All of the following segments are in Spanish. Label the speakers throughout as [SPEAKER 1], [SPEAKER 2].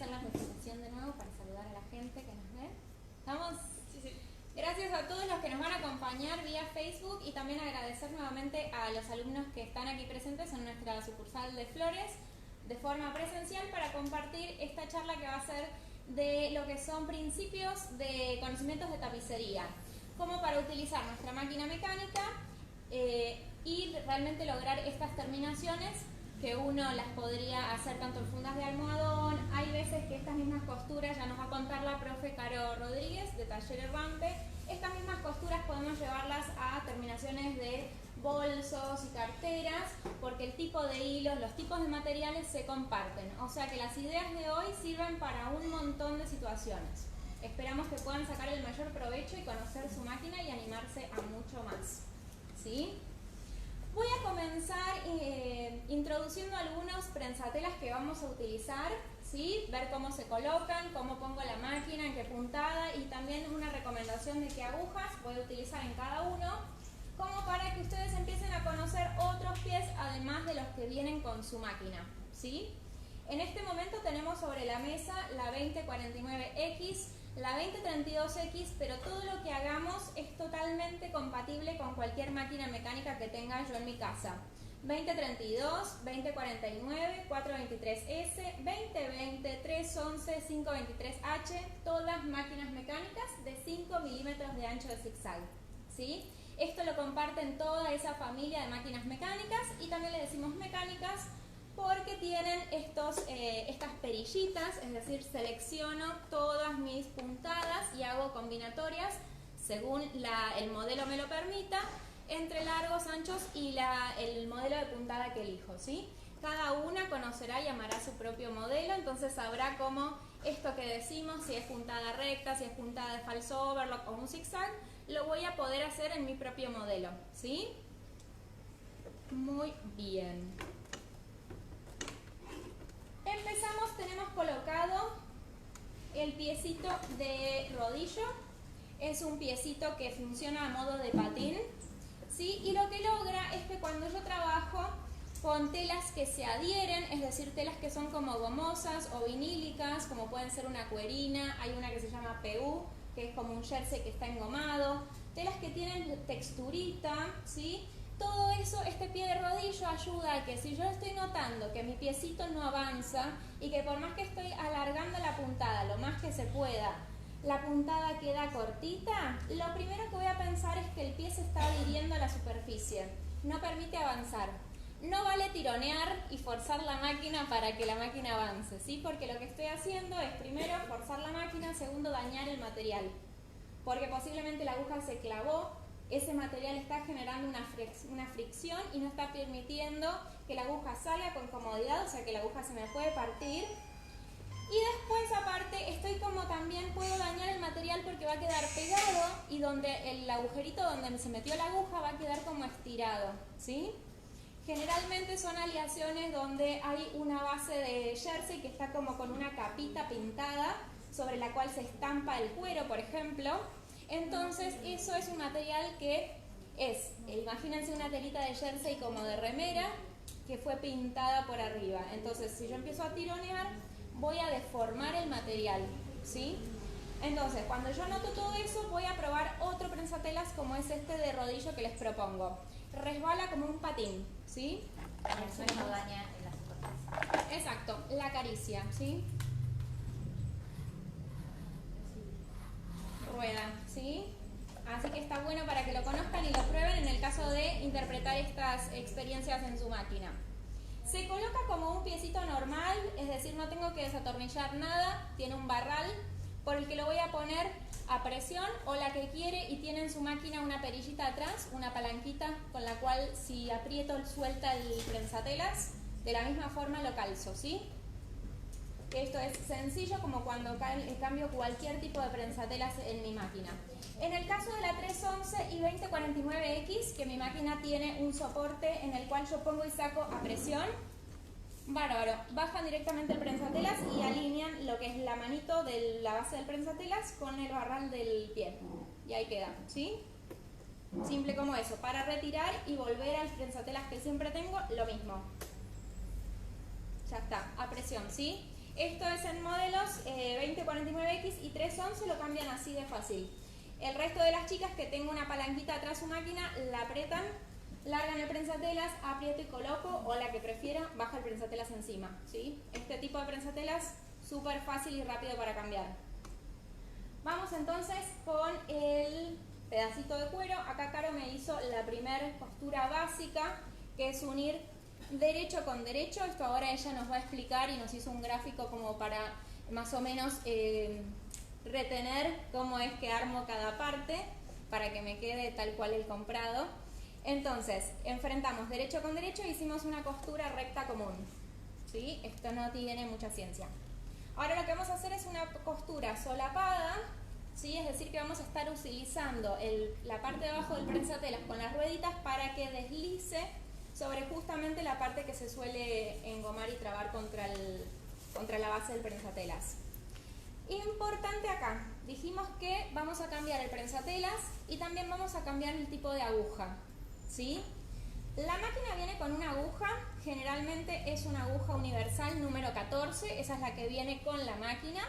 [SPEAKER 1] hacer la presentación de nuevo para saludar a la gente que nos ve. ¿Estamos? Sí, sí. Gracias a todos los que nos van a acompañar vía Facebook y también agradecer nuevamente a los alumnos que están aquí presentes en nuestra sucursal de Flores de forma presencial para compartir esta charla que va a ser de lo que son principios de conocimientos de tapicería, como para utilizar nuestra máquina mecánica y realmente lograr estas terminaciones que uno las podría hacer tanto en fundas de almohadón. Hay veces que estas mismas costuras, ya nos va a contar la profe Caro Rodríguez de Talleres Rampe, estas mismas costuras podemos llevarlas a terminaciones de bolsos y carteras, porque el tipo de hilos, los tipos de materiales se comparten. O sea que las ideas de hoy sirven para un montón de situaciones. Esperamos que puedan sacar el mayor provecho y conocer su máquina y animarse a mucho más. ¿Sí? Voy a comenzar introduciendo algunos prensatelas que vamos a utilizar, ¿sí? Ver cómo se colocan, cómo pongo la máquina, en qué puntada y también una recomendación de qué agujas voy a utilizar en cada uno, como para que ustedes empiecen a conocer otros pies además de los que vienen con su máquina, ¿sí? En este momento tenemos sobre la mesa la 2049X, la 2032X, pero todo lo que hagamos es totalmente compatible con cualquier máquina mecánica que tenga yo en mi casa. 2032, 2049, 423S, 2020, 311, 523H, todas máquinas mecánicas de 5 milímetros de ancho de zigzag, ¿sí? Esto lo comparten toda esa familia de máquinas mecánicas y también le decimos mecánicas porque tienen estas perillitas, es decir, selecciono todas mis puntadas y hago combinatorias según el modelo me lo permita, entre largos, anchos y el modelo de puntada que elijo, ¿sí? Cada una conocerá y amará su propio modelo, entonces sabrá cómo esto que decimos, si es puntada recta, si es puntada de falso overlock o un zigzag, lo voy a poder hacer en mi propio modelo, ¿sí? Muy bien. Empezamos, tenemos colocado el piecito de rodillo, es un piecito que funciona a modo de patín, ¿sí? Y lo que logra es que cuando yo trabajo con telas que se adhieren, es decir, telas que son como gomosas o vinílicas, como pueden ser una cuerina, hay una que se llama PU, que es como un jersey que está engomado, telas que tienen texturita, ¿sí? Todo eso, este pie de rodillo ayuda a que si yo estoy notando que mi piecito no avanza y que por más que estoy alargando la puntada lo más que se pueda, la puntada queda cortita, lo primero que voy a pensar es que el pie se está adhiriendo a la superficie, no permite avanzar. No vale tironear y forzar la máquina para que la máquina avance, ¿sí? Porque lo que estoy haciendo es primero forzar la máquina, segundo dañar el material, porque posiblemente la aguja se clavó. Ese material está generando una fricción y no está permitiendo que la aguja salga con comodidad, o sea que la aguja se me puede partir. Y después aparte estoy como también puedo dañar el material porque va a quedar pegado y donde el agujerito donde se metió la aguja va a quedar como estirado, ¿sí? Generalmente son aleaciones donde hay una base de jersey que está como con una capita pintada sobre la cual se estampa el cuero, por ejemplo. Entonces eso es un material que es, imagínense una telita de jersey como de remera que fue pintada por arriba. Entonces si yo empiezo a tironear voy a deformar el material, ¿sí? Entonces cuando yo noto todo eso voy a probar otro prensatelas como es este de rodillo que les propongo. Resbala como un patín, ¿sí?
[SPEAKER 2] Eso no daña en la superficie.
[SPEAKER 1] Exacto, la acaricia, ¿sí? Rueda, ¿sí? Así que está bueno para que lo conozcan y lo prueben en el caso de interpretar estas experiencias en su máquina. Se coloca como un piecito normal, es decir, no tengo que desatornillar nada, tiene un barral por el que lo voy a poner a presión o la que quiere y tiene en su máquina una perillita atrás, una palanquita con la cual si aprieto suelta el prensatelas, de la misma forma lo calzo, ¿sí? Esto es sencillo como cuando cambio cualquier tipo de prensatelas en mi máquina. En el caso de la 311 y 2049X, que mi máquina tiene un soporte en el cual yo pongo y saco a presión, bárbaro, bajan directamente el prensatelas y alinean lo que es la manito de la base del prensatelas con el barral del pie. Y ahí queda, ¿sí? Simple como eso. Para retirar y volver al prensatelas que siempre tengo, lo mismo. Ya está, a presión, ¿sí? Esto es en modelos 2049X y 311, lo cambian así de fácil. El resto de las chicas que tengo una palanquita atrás su máquina, la apretan, largan el prensatelas, aprieto y coloco, o la que prefiera, baja el prensatelas encima, ¿sí? Este tipo de prensatelas, súper fácil y rápido para cambiar. Vamos entonces con el pedacito de cuero. Acá Caro me hizo la primera costura básica, que es unir derecho con derecho. Esto ahora ella nos va a explicar y nos hizo un gráfico como para más o menos retener cómo es que armo cada parte para que me quede tal cual el comprado. Entonces, enfrentamos derecho con derecho e hicimos una costura recta común, ¿sí? Esto no tiene mucha ciencia. Ahora lo que vamos a hacer es una costura solapada, ¿sí? Es decir que vamos a estar utilizando la parte de abajo del prensatelas con las rueditas para que deslice sobre justamente la parte que se suele engomar y trabar contra la base del prensatelas. Importante acá, dijimos que vamos a cambiar el prensatelas y también vamos a cambiar el tipo de aguja, ¿sí? La máquina viene con una aguja, generalmente es una aguja universal número 14, esa es la que viene con la máquina.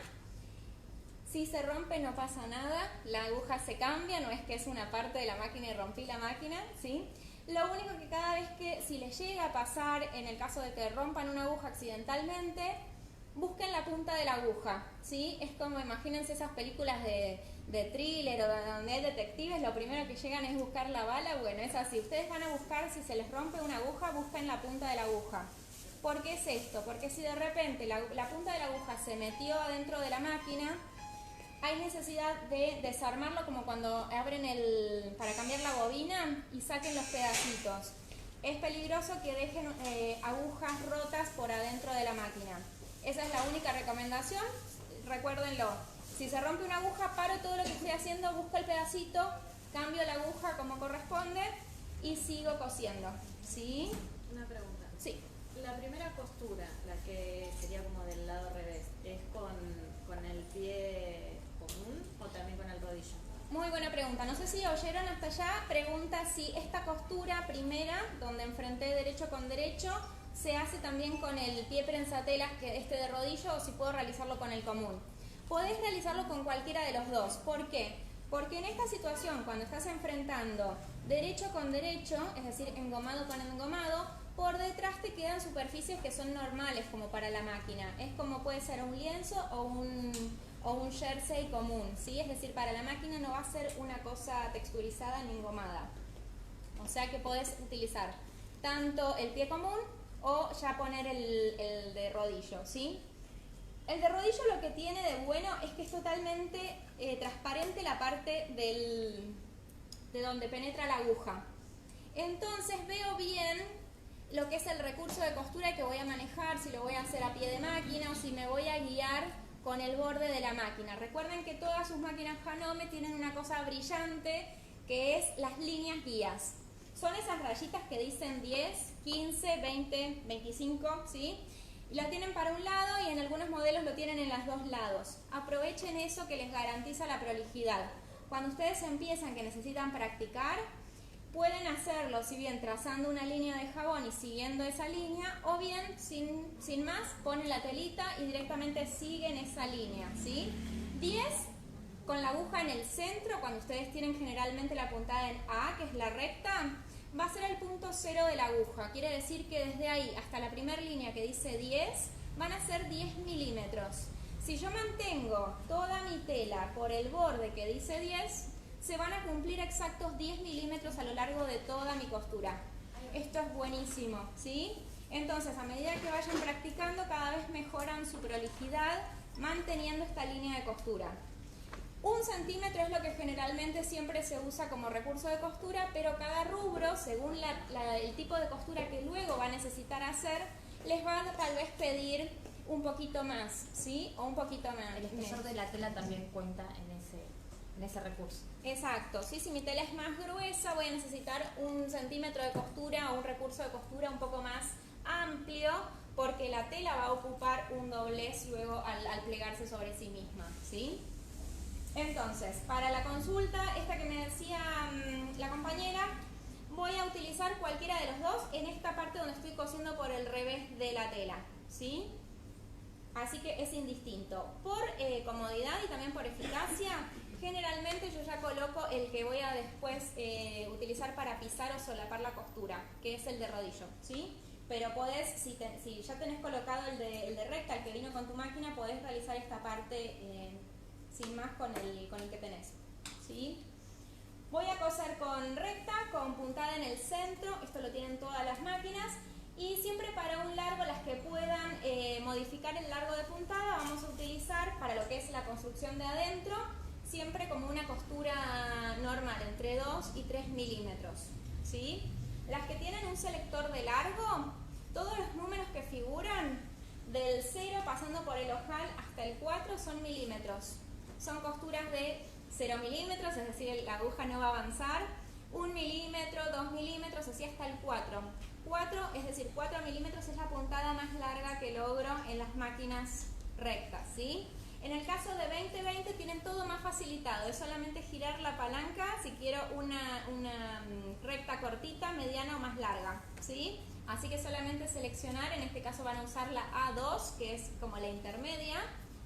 [SPEAKER 1] Si se rompe no pasa nada, la aguja se cambia, no es que es una parte de la máquina y rompí la máquina, ¿sí? Lo único que cada vez que, si les llega a pasar, en el caso de que rompan una aguja accidentalmente, busquen la punta de la aguja, ¿sí? Es como, imagínense esas películas de thriller o donde hay detectives, lo primero que llegan es buscar la bala. Bueno, es así, ustedes van a buscar, si se les rompe una aguja, busquen la punta de la aguja. ¿Por qué es esto? Porque si de repente la punta de la aguja se metió adentro de la máquina, hay necesidad de desarmarlo, como cuando abren para cambiar la bobina y saquen los pedacitos. Es peligroso que dejen agujas rotas por adentro de la máquina. Esa es la única recomendación, recuérdenlo. Si se rompe una aguja, paro todo lo que estoy haciendo, busco el pedacito, cambio la aguja como corresponde y sigo cosiendo, ¿sí?
[SPEAKER 3] Una pregunta.
[SPEAKER 1] Sí.
[SPEAKER 3] La primera costura, la que sería como del lado revés, ¿es con el pie común o también con el rodillo?
[SPEAKER 1] Muy buena pregunta. No sé si oyeron hasta allá. Pregunta si esta costura primera, donde enfrenté derecho con derecho, se hace también con el pie prensatelas, que este de rodillo, o si puedo realizarlo con el común. Podés realizarlo con cualquiera de los dos. ¿Por qué? Porque en esta situación, cuando estás enfrentando derecho con derecho, es decir, engomado con engomado, por detrás te quedan superficies que son normales como para la máquina. Es como puede ser un lienzo o un jersey común, ¿sí? Es decir, para la máquina no va a ser una cosa texturizada ni engomada. O sea que podés utilizar tanto el pie común o ya poner el de rodillo, ¿sí? El de rodillo lo que tiene de bueno es que es totalmente transparente la parte de donde penetra la aguja. Entonces veo bien lo que es el recurso de costura que voy a manejar, si lo voy a hacer a pie de máquina o si me voy a guiar con el borde de la máquina. Recuerden que todas sus máquinas Janome tienen una cosa brillante que es las líneas guías. Son esas rayitas que dicen 10, 15, 20, 25, ¿sí? Y lo tienen para un lado y en algunos modelos lo tienen en los dos lados. Aprovechen eso que les garantiza la prolijidad. Cuando ustedes empiezan que necesitan practicar, pueden hacerlo, si bien trazando una línea de jabón y siguiendo esa línea, o bien, sin más, ponen la telita y directamente siguen esa línea, ¿sí? 10 con la aguja en el centro, cuando ustedes tienen generalmente la puntada en A, que es la recta, va a ser el punto 0 de la aguja. Quiere decir que desde ahí hasta la primera línea que dice 10, van a ser 10 milímetros. Si yo mantengo toda mi tela por el borde que dice 10, se van a cumplir exactos 10 milímetros a lo largo de toda mi costura. Esto es buenísimo, ¿sí? Entonces, a medida que vayan practicando, cada vez mejoran su prolijidad manteniendo esta línea de costura. 1 centímetro es lo que generalmente siempre se usa como recurso de costura, pero cada rubro, según el tipo de costura que luego va a necesitar hacer, les va a tal vez pedir un poquito más, ¿sí? O un poquito más.
[SPEAKER 2] El espesor de la tela también cuenta en ese recurso.
[SPEAKER 1] Exacto, ¿sí? Si mi tela es más gruesa, voy a necesitar 1 centímetro de costura o un recurso de costura un poco más amplio, porque la tela va a ocupar un doblez luego al plegarse sobre sí misma, ¿sí? Entonces, para la consulta, esta que me decía la compañera, voy a utilizar cualquiera de los dos en esta parte donde estoy cosiendo por el revés de la tela, ¿sí? Así así que es indistinto. Por comodidad y también por eficacia, generalmente yo ya coloco el que voy a después utilizar para pisar o solapar la costura, que es el de rodillo, ¿sí? Pero podés, si ya tenés colocado el de recta, el que vino con tu máquina, podés realizar esta parte sin más con el que tenés, ¿sí? Voy a coser con recta, con puntada en el centro, esto lo tienen todas las máquinas, y siempre para un largo, las que puedan modificar el largo de puntada, vamos a utilizar para lo que es la construcción de adentro, siempre como una costura normal, entre 2 y 3 milímetros, ¿sí? Las que tienen un selector de largo, todos los números que figuran, del 0 pasando por el ojal hasta el 4 son milímetros. Son costuras de 0 milímetros, es decir, la aguja no va a avanzar, 1 milímetro, 2 milímetros, así hasta el 4. 4, es decir, 4 milímetros es la puntada más larga que logro en las máquinas rectas, ¿sí? En el caso de 20-20 tienen todo más facilitado, es solamente girar la palanca si quiero una recta cortita, mediana o más larga, ¿sí? Así que solamente seleccionar, en este caso van a usar la A2, que es como la intermedia,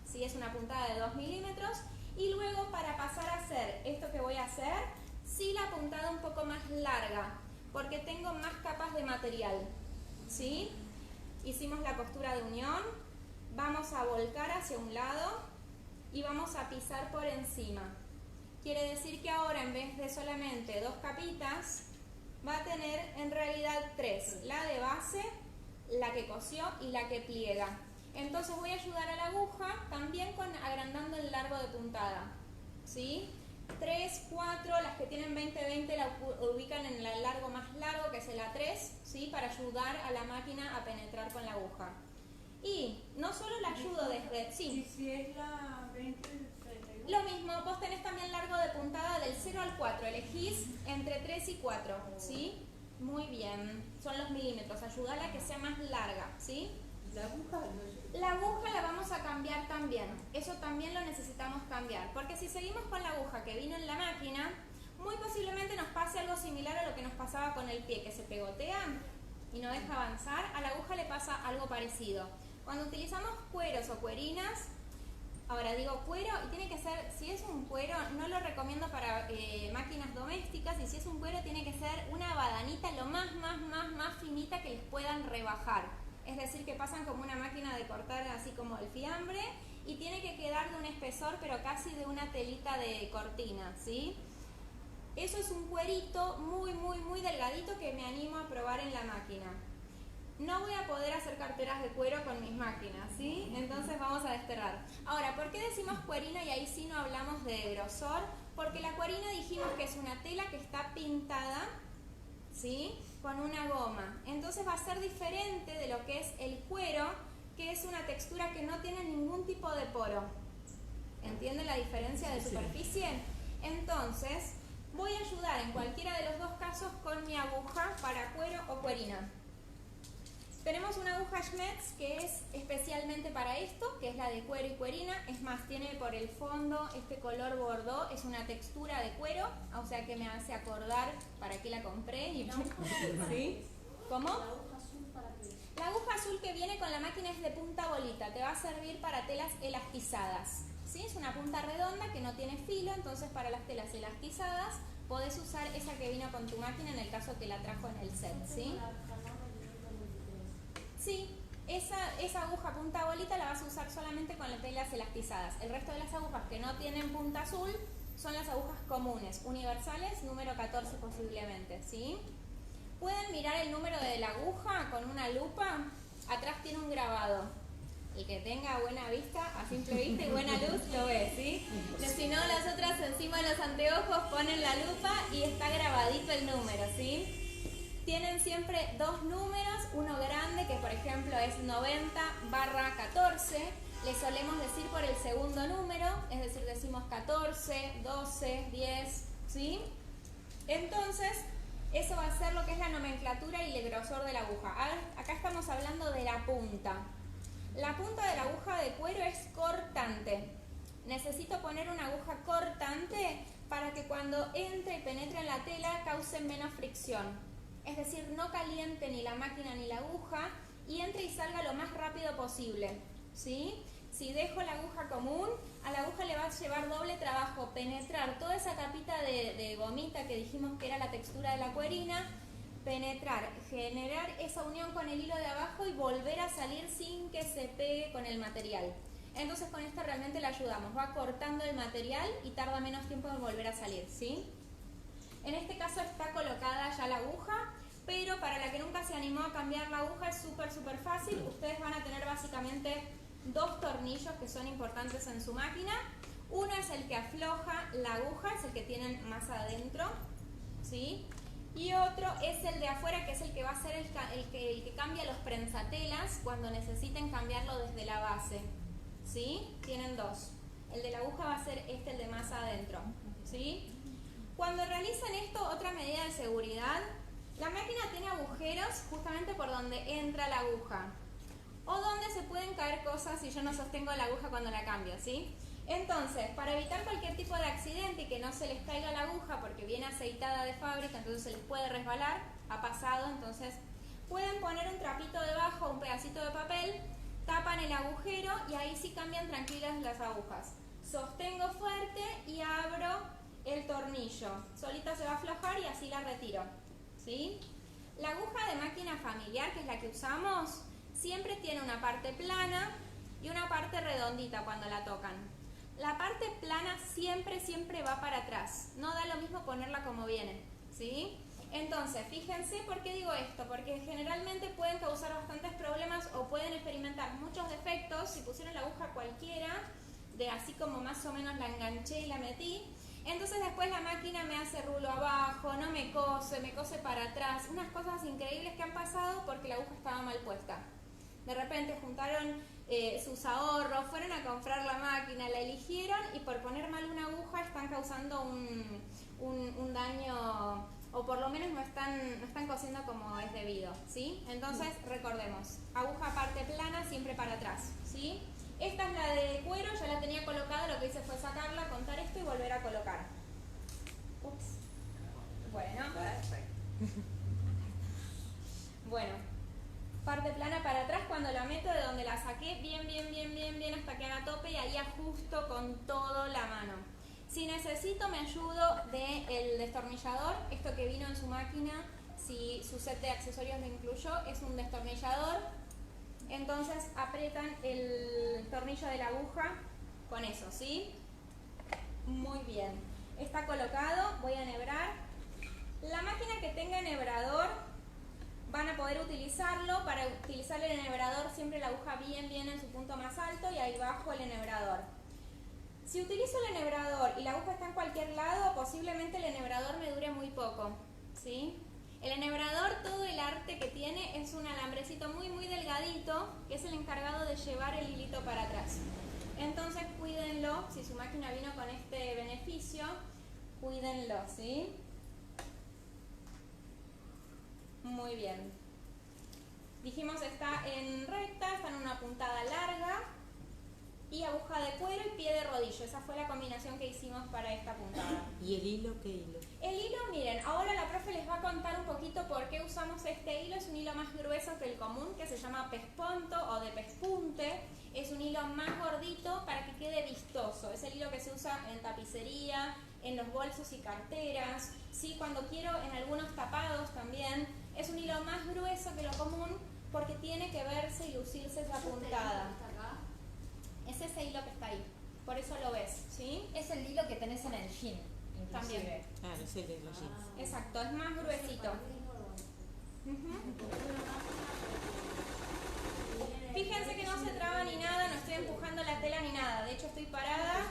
[SPEAKER 1] ¿sí? Es una puntada de 2 milímetros, y luego para pasar a hacer esto que voy a hacer, sí la puntada un poco más larga, porque tengo más capas de material, ¿sí? Hicimos la costura de unión, vamos a volcar hacia un lado y vamos a pisar por encima. Quiere decir que ahora en vez de solamente 2 capitas, va a tener en realidad 3, la de base, la que cosió y la que pliega. Entonces voy a ayudar a la aguja también agrandando el largo de puntada, ¿sí? 3, 4, las que tienen 20-20 la ubican en el largo más largo, que es el A3, ¿sí? Para ayudar a la máquina a penetrar con la aguja. Y no solo la ayudo desde... Sí.
[SPEAKER 4] Si es la 20,
[SPEAKER 1] lo mismo, vos tenés también largo de puntada del 0 al 4, elegís entre 3 y 4, ¿sí? Muy bien, son los milímetros, ayúdala a que sea más larga, ¿sí? La aguja la vamos a cambiar también, eso también lo necesitamos cambiar, porque si seguimos con la aguja que vino en la máquina, muy posiblemente nos pase algo similar a lo que nos pasaba con el pie, que se pegotea y no deja avanzar. A la aguja le pasa algo parecido. Cuando utilizamos cueros o cuerinas, ahora digo cuero y tiene que ser, si es un cuero, no lo recomiendo para máquinas domésticas, y si es un cuero tiene que ser una badanita lo más finita que les puedan rebajar. Es decir, que pasan como una máquina de cortar así como el fiambre, y tiene que quedar de un espesor pero casi de una telita de cortina, ¿sí? Eso es un cuerito muy delgadito que me animo a probar en la máquina. No voy a poder hacer carteras de cuero con mis máquinas, ¿sí? Entonces vamos a desterrar. Ahora, ¿por qué decimos cuerina y ahí sí no hablamos de grosor? Porque la cuerina dijimos que es una tela que está pintada, ¿sí? Con una goma. Entonces va a ser diferente de lo que es el cuero, que es una textura que no tiene ningún tipo de poro. ¿Entienden la diferencia de superficie? Entonces, voy a ayudar en cualquiera de los dos casos con mi aguja para cuero o cuerina. Tenemos una aguja Schmetz que es especialmente para esto, que es la de cuero y cuerina. Es más, tiene por el fondo este color bordó, es una textura de cuero, o sea que me hace acordar para qué la compré. ¿Sí? ¿Cómo? La aguja azul que viene con la máquina es de punta bolita, te va a servir para telas elastizadas, ¿sí? Es una punta redonda que no tiene filo, entonces para las telas elastizadas podés usar esa que vino con tu máquina en el caso que la trajo en el set, ¿sí? Sí, esa aguja punta bolita la vas a usar solamente con las telas elastizadas. El resto de las agujas que no tienen punta azul son las agujas comunes, universales, número 14 posiblemente, ¿sí? Pueden mirar el número de la aguja con una lupa, atrás tiene un grabado. El que tenga buena vista, a simple vista y buena luz, lo ve, ¿sí? Si no, las otras encima de los anteojos ponen la lupa y está grabadito el número, ¿sí? Tienen siempre dos números, uno grande que por ejemplo es 90/14, le solemos decir por el segundo número, es decir, decimos 14, 12, 10, ¿sí? Entonces, eso va a ser lo que es la nomenclatura y el grosor de la aguja. Acá estamos hablando de la punta. La punta de la aguja de cuero es cortante. Necesito poner una aguja cortante para que cuando entre y penetre en la tela cause menos fricción. Es decir, no caliente ni la máquina ni la aguja y entre y salga lo más rápido posible, ¿sí? Si dejo la aguja común, a la aguja le va a llevar doble trabajo penetrar toda esa capita de gomita que dijimos que era la textura de la cuerina, penetrar, generar esa unión con el hilo de abajo y volver a salir sin que se pegue con el material. Entonces con esto realmente le ayudamos, va cortando el material y tarda menos tiempo en volver a salir, ¿sí? En este caso está colocada ya la aguja, pero para la que nunca se animó a cambiar la aguja es súper fácil. Ustedes van a tener básicamente dos tornillos que son importantes en su máquina. Uno es el que afloja la aguja, es el que tienen más adentro, ¿sí? Y otro es el de afuera, que es el que va a ser el que cambia los prensatelas cuando necesiten cambiarlo desde la base, ¿sí? Tienen dos. El de la aguja va a ser este, el de más adentro, ¿sí? Cuando realizan esto, otra medida de seguridad, la máquina tiene agujeros justamente por donde entra la aguja o donde se pueden caer cosas si yo no sostengo la aguja cuando la cambio, ¿sí? Entonces, para evitar cualquier tipo de accidente y que no se les caiga la aguja porque viene aceitada de fábrica, entonces se les puede resbalar, ha pasado, entonces pueden poner un trapito debajo, un pedacito de papel, tapan el agujero y ahí sí cambian tranquilas las agujas. Sostengo fuerte y abro el tornillo. Solita se va a aflojar y así la retiro, ¿sí? La aguja de máquina familiar, que es la que usamos, siempre tiene una parte plana y una parte redondita cuando la tocan. La parte plana siempre va para atrás. No da lo mismo ponerla como viene, ¿sí? Entonces, fíjense por qué digo esto, porque generalmente pueden causar bastantes problemas o pueden experimentar muchos defectos si pusieron la aguja cualquiera, de así como más o menos la enganché y la metí. Entonces después la máquina me hace rulo abajo, no me cose para atrás. Unas cosas increíbles que han pasado porque la aguja estaba mal puesta. De repente juntaron sus ahorros, fueron a comprar la máquina, la eligieron y por poner mal una aguja están causando un daño, o por lo menos no están cosiendo como es debido, ¿sí? Entonces recordemos, aguja parte plana siempre para atrás, ¿sí? Esta es la de cuero, ya la tenía colocada, lo que hice fue sacarla, contar esto y volver a colocar. Ups. Bueno. Bueno. Parte plana para atrás, cuando la meto de donde la saqué, bien hasta que haga tope y ahí ajusto con todo la mano. Si necesito me ayudo del destornillador, esto que vino en su máquina, si su set de accesorios lo incluyó, es un destornillador. Entonces aprietan el tornillo de la aguja con eso, ¿sí? Muy bien. Está colocado, voy a enhebrar. La máquina que tenga enhebrador van a poder utilizarlo. Para utilizar el enhebrador siempre la aguja bien en su punto más alto y ahí bajo el enhebrador. Si utilizo el enhebrador y la aguja está en cualquier lado, posiblemente el enhebrador me dure muy poco, ¿sí? El enhebrador, todo el arte que tiene es un alambrecito muy delgadito, que es el encargado de llevar el hilito para atrás. Entonces cuídenlo, si su máquina vino con este beneficio, cuídenlo, ¿sí? Muy bien. Dijimos está en recta, está en una puntada larga y aguja de cuero y pie de rodillo. Esa fue la combinación que hicimos para esta puntada.
[SPEAKER 5] ¿Y el hilo qué hilo?
[SPEAKER 1] El hilo, miren, ahora la profe les va a contar un poquito por qué usamos este hilo. Es un hilo más grueso que el común, que se llama pespunto o de pespunte. Es un hilo más gordito para que quede vistoso. Es el hilo que se usa en tapicería, en los bolsos y carteras, ¿sí? Cuando quiero en algunos tapados también. Es un hilo más grueso que lo común porque tiene que verse y lucirse esa puntada. Es ese hilo que está ahí, por eso lo ves, ¿sí?
[SPEAKER 2] Es el hilo que tenés en el jean, inclusive.
[SPEAKER 1] También.
[SPEAKER 5] Claro, es el de los jeans.
[SPEAKER 1] Exacto, es más gruesito. Fíjense que no se traba ni nada, no estoy empujando la tela ni nada. De hecho estoy parada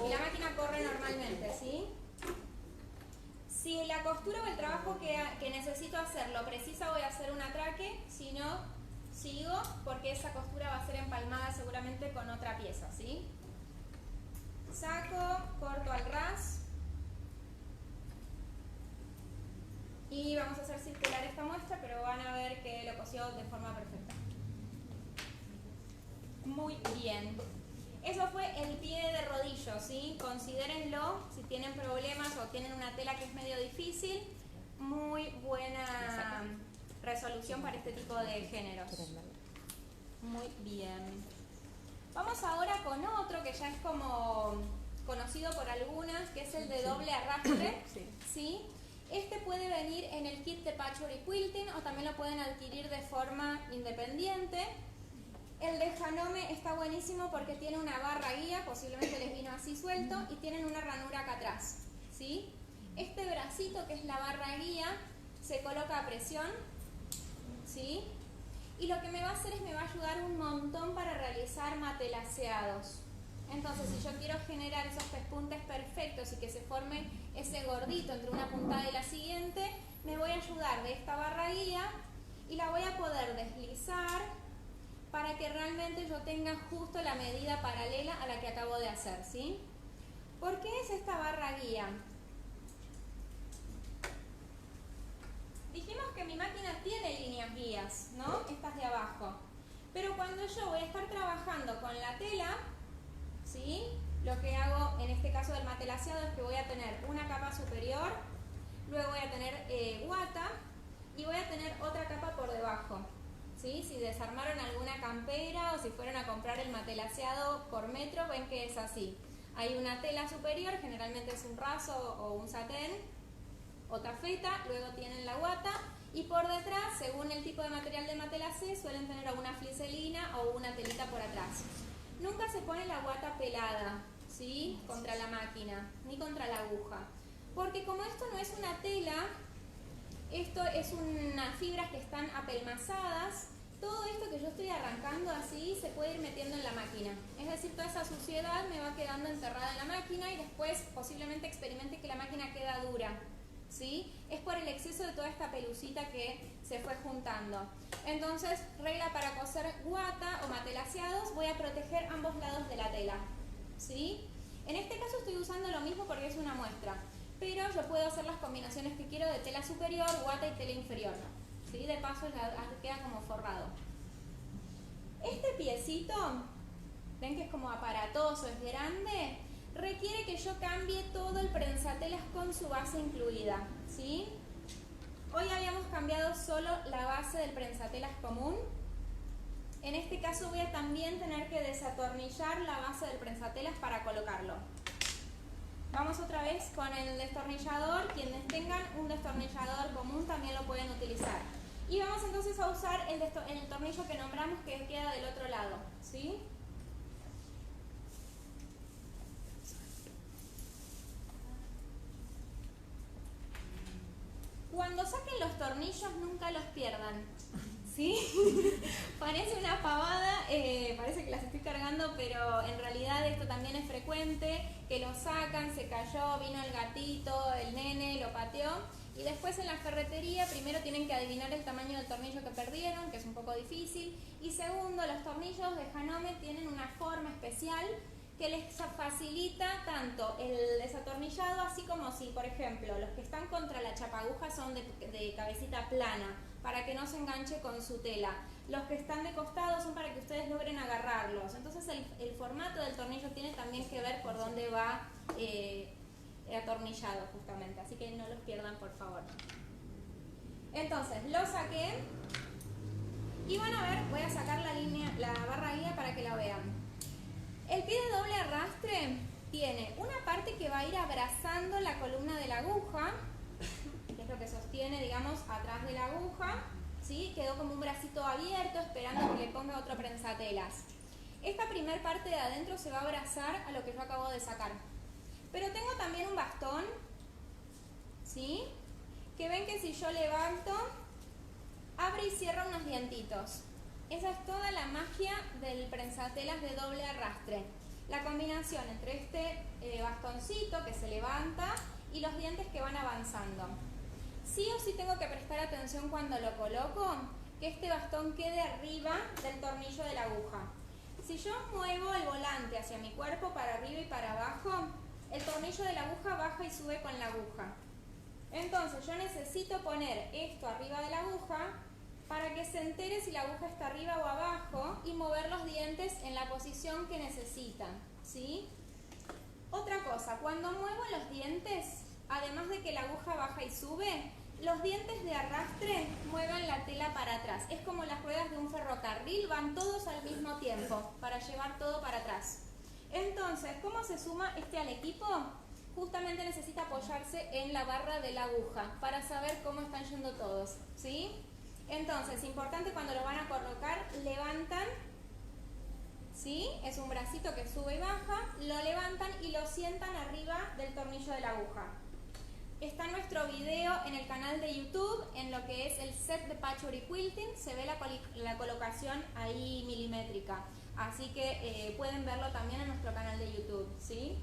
[SPEAKER 1] y la máquina corre normalmente, ¿sí? Si la costura o el trabajo que necesito hacer lo precisa, voy a hacer un atraque. Si no, sigo porque esa costura va a ser empalmada seguramente con otra pieza, ¿sí? Saco, corto al ras y vamos a hacer circular esta muestra, pero van a ver que lo cosió de forma perfecta. Muy bien. Eso fue el pie de rodillo, ¿sí? Considérenlo si tienen problemas o tienen una tela que es medio difícil. Muy buena resolución para este tipo de géneros. Muy bien. Vamos ahora con otro que ya es como conocido por algunas, que es el de doble arrastre. ¿Sí? Este puede venir en el kit de Patchwork y Quilting o también lo pueden adquirir de forma independiente. El de Janome está buenísimo porque tiene una barra guía, posiblemente les vino así suelto, y tienen una ranura acá atrás. ¿Sí? Este bracito, que es la barra guía, se coloca a presión. ¿Sí? Y lo que me va a hacer es me va a ayudar un montón para realizar matelaceados. Entonces, si yo quiero generar esos pespuntes perfectos y que se forme ese gordito entre una puntada y la siguiente, me voy a ayudar de esta barra guía y la voy a poder deslizar para que realmente yo tenga justo la medida paralela a la que acabo de hacer, ¿sí? ¿Por qué es esta barra guía? Dijimos que mi máquina tiene líneas guías, ¿no? Estas de abajo. Pero cuando yo voy a estar trabajando con la tela, ¿sí? Lo que hago en este caso del matelaceado es que voy a tener una capa superior, luego voy a tener guata y voy a tener otra capa por debajo. ¿Sí? Si desarmaron alguna campera o si fueron a comprar el matelaceado por metro, ven que es así. Hay una tela superior, generalmente es un raso o un satén o tafeta, luego tienen la guata y por detrás, según el tipo de material de matelacé, suelen tener alguna fliselina o una telita por atrás. Nunca se pone la guata pelada, ¿sí? Contra la máquina, ni contra la aguja. Porque como esto no es una tela, esto es unas fibras que están apelmazadas, todo esto que yo estoy arrancando así se puede ir metiendo en la máquina. Es decir, toda esa suciedad me va quedando enterrada en la máquina y después posiblemente experimente que la máquina queda dura. ¿Sí? Es por el exceso de toda esta pelucita que se fue juntando. Entonces, regla para coser guata o matelaceados, voy a proteger ambos lados de la tela. ¿Sí? En este caso estoy usando lo mismo porque es una muestra, pero yo puedo hacer las combinaciones que quiero de tela superior, guata y tela inferior. ¿Sí? De paso ya queda como forrado. Este piecito, ven que es como aparatoso, es grande, requiere que yo cambie todo el prensatelas con su base incluida, ¿sí? Hoy habíamos cambiado solo la base del prensatelas común. En este caso voy a también tener que desatornillar la base del prensatelas para colocarlo. Vamos otra vez con el destornillador. Quienes tengan un destornillador común también lo pueden utilizar. Y vamos entonces a usar el tornillo que nombramos que queda del otro lado, ¿sí? Cuando saquen los tornillos nunca los pierdan, ¿sí? Parece una pavada, parece que las estoy cargando, pero en realidad esto también es frecuente, que lo sacan, se cayó, vino el gatito, el nene, lo pateó, y después en la ferretería primero tienen que adivinar el tamaño del tornillo que perdieron, que es un poco difícil, y segundo, los tornillos de Janome tienen una forma especial que les facilita tanto el desatornillado, así como si, por ejemplo, los que están contra la chapaguja son de cabecita plana, para que no se enganche con su tela. Los que están de costado son para que ustedes logren agarrarlos. Entonces el formato del tornillo tiene también que ver por dónde va atornillado justamente, así que no los pierdan, por favor. Entonces, lo saqué y van a ver, voy a sacar la barra guía para que la vean. El pie de doble arrastre tiene una parte que va a ir abrazando la columna de la aguja, que es lo que sostiene, digamos, atrás de la aguja, ¿sí? Quedó como un bracito abierto esperando que le ponga otro prensatelas. Esta primer parte de adentro se va a abrazar a lo que yo acabo de sacar. Pero tengo también un bastón, ¿sí? Que ven que si yo levanto, abre y cierra unos dientitos. Esa es toda la magia del prensatelas de doble arrastre. La combinación entre este bastoncito que se levanta y los dientes que van avanzando. Sí o sí tengo que prestar atención cuando lo coloco, que este bastón quede arriba del tornillo de la aguja. Si yo muevo el volante hacia mi cuerpo para arriba y para abajo, el tornillo de la aguja baja y sube con la aguja. Entonces yo necesito poner esto arriba de la aguja para que se entere si la aguja está arriba o abajo y mover los dientes en la posición que necesitan, ¿sí? Otra cosa, cuando muevo los dientes, además de que la aguja baja y sube, los dientes de arrastre mueven la tela para atrás. Es como las ruedas de un ferrocarril, van todos al mismo tiempo para llevar todo para atrás. Entonces, ¿cómo se suma este al equipo? Justamente necesita apoyarse en la barra de la aguja para saber cómo están yendo todos, ¿sí? Entonces, importante cuando lo van a colocar, levantan, ¿sí? Es un bracito que sube y baja, lo levantan y lo sientan arriba del tornillo de la aguja. Está nuestro video en el canal de YouTube, en lo que es el set de Patchwork y Quilting, se ve la colocación ahí milimétrica, así que pueden verlo también en nuestro canal de YouTube, ¿sí?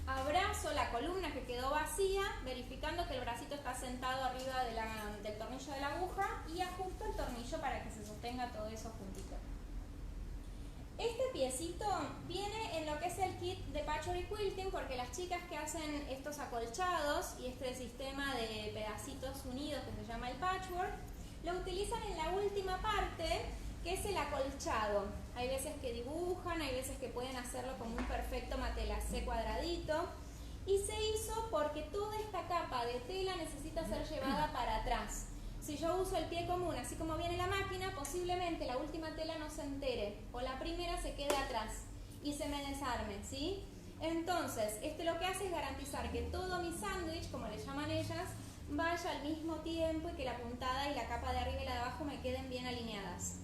[SPEAKER 1] Abrazo la columna que quedó vacía, verificando que el bracito está sentado arriba del tornillo de la aguja y ajusto el tornillo para que se sostenga todo eso juntito. Este piecito viene en lo que es el kit de Patchwork y Quilting, porque las chicas que hacen estos acolchados y este sistema de pedacitos unidos que se llama el patchwork, lo utilizan en la última parte, que es el acolchado. Hay veces que dibujan, hay veces que pueden hacerlo como un perfecto matelacé cuadradito. Y se hizo porque toda esta capa de tela necesita ser llevada para atrás. Si yo uso el pie común, así como viene la máquina, posiblemente la última tela no se entere o la primera se quede atrás y se me desarme, ¿sí? Entonces, lo que hace es garantizar que todo mi sándwich, como le llaman ellas, vaya al mismo tiempo y que la puntada y la capa de arriba y la de abajo me queden bien alineadas.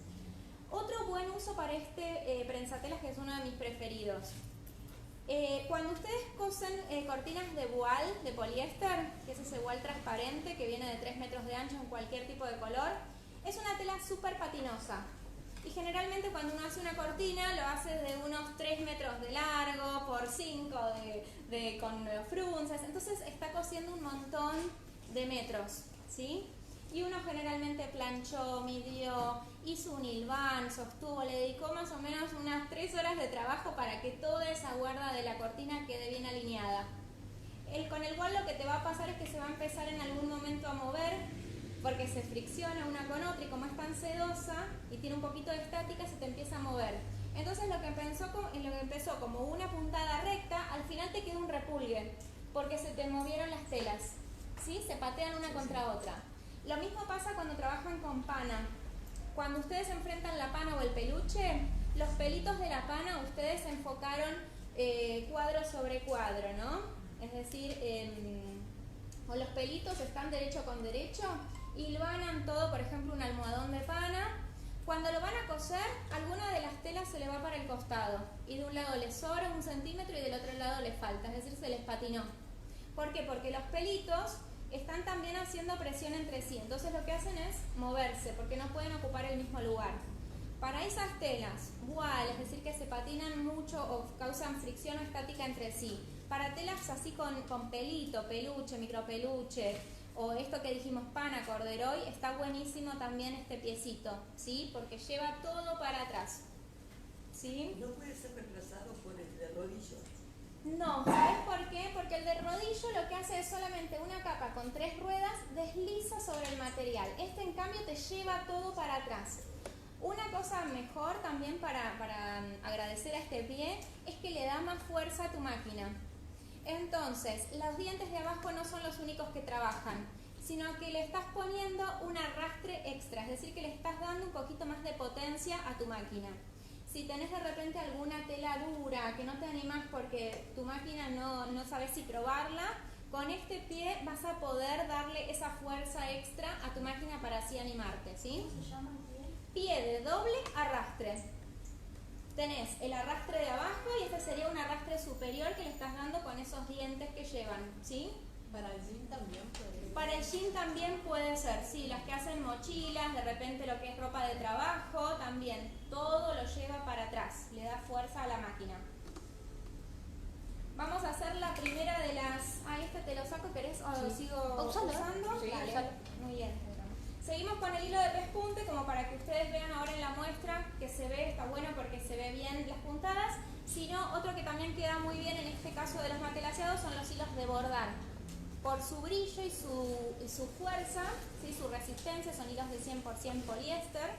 [SPEAKER 1] Otro buen uso para este prensatelas, que es uno de mis preferidos. Cuando ustedes cosen cortinas de voile, de poliéster, que es ese voile transparente que viene de 3 metros de ancho en cualquier tipo de color, es una tela súper patinosa. Y generalmente cuando uno hace una cortina lo hace de unos 3 metros de largo por 5 con los frunces, entonces está cosiendo un montón de metros, ¿sí? Y uno generalmente planchó, midió, hizo un hilván, sostuvo, le dedicó más o menos unas 3 horas de trabajo para que toda esa guarda de la cortina quede bien alineada. Con el voile lo que te va a pasar es que se va a empezar en algún momento a mover porque se fricciona una con otra y como es tan sedosa y tiene un poquito de estática, se te empieza a mover. Entonces lo que empezó como una puntada recta, al final te queda un repulgue porque se te movieron las telas, ¿sí? Se patean una contra otra. Lo mismo pasa cuando trabajan con pana. Cuando ustedes enfrentan la pana o el peluche, los pelitos de la pana ustedes enfocaron cuadro sobre cuadro, ¿no? Es decir, o los pelitos están derecho con derecho y hilvanan todo, por ejemplo, un almohadón de pana. Cuando lo van a coser, alguna de las telas se le va para el costado y de un lado les sobra 1 centímetro y del otro lado les falta, es decir, se les patinó. ¿Por qué? Porque los pelitos están también haciendo presión entre sí, entonces lo que hacen es moverse porque no pueden ocupar el mismo lugar. Para esas telas, voile, es decir, que se patinan mucho o causan fricción o estática entre sí, para telas así con pelito, peluche, micropeluche o esto que dijimos pana, corderoy, está buenísimo también este piecito, ¿sí? Porque lleva todo para atrás, ¿sí?
[SPEAKER 5] ¿No puede ser reemplazado por el de rodillo?
[SPEAKER 1] No, ¿sabes por qué? Porque el de rodillo lo que hace es solamente una capa con 3 ruedas, desliza sobre el material. Este en cambio te lleva todo para atrás. Una cosa mejor también para agradecer a este pie es que le da más fuerza a tu máquina. Entonces, los dientes de abajo no son los únicos que trabajan, sino que le estás poniendo un arrastre extra, es decir, que le estás dando un poquito más de potencia a tu máquina. Si tenés de repente alguna tela dura que no te animás porque tu máquina no sabes si probarla, con este pie vas a poder darle esa fuerza extra a tu máquina para así animarte, ¿sí?
[SPEAKER 4] ¿Cómo se llama el pie?
[SPEAKER 1] Pie de doble arrastre. Tenés el arrastre de abajo y este sería un arrastre superior que le estás dando con esos dientes que llevan, ¿sí?
[SPEAKER 5] Para el jean también puede.
[SPEAKER 1] Para el jean también puede ser, sí, las que hacen mochilas, de repente lo que es ropa de trabajo, también, todo lo lleva para atrás, le da fuerza a la máquina. Vamos a hacer la primera de las... este te lo saco, ¿querés? ¿O lo sigo usando?
[SPEAKER 2] Sí,
[SPEAKER 1] Dale.
[SPEAKER 2] usalo.
[SPEAKER 1] Muy bien. Seguimos con el hilo de pespunte como para que ustedes vean ahora en la muestra que se ve, está bueno porque se ve bien las puntadas. Si no, otro que también queda muy bien en este caso de los matelaseados son los hilos de bordar. Por su brillo y su fuerza, ¿sí? Su resistencia, son hilos de 100% poliéster.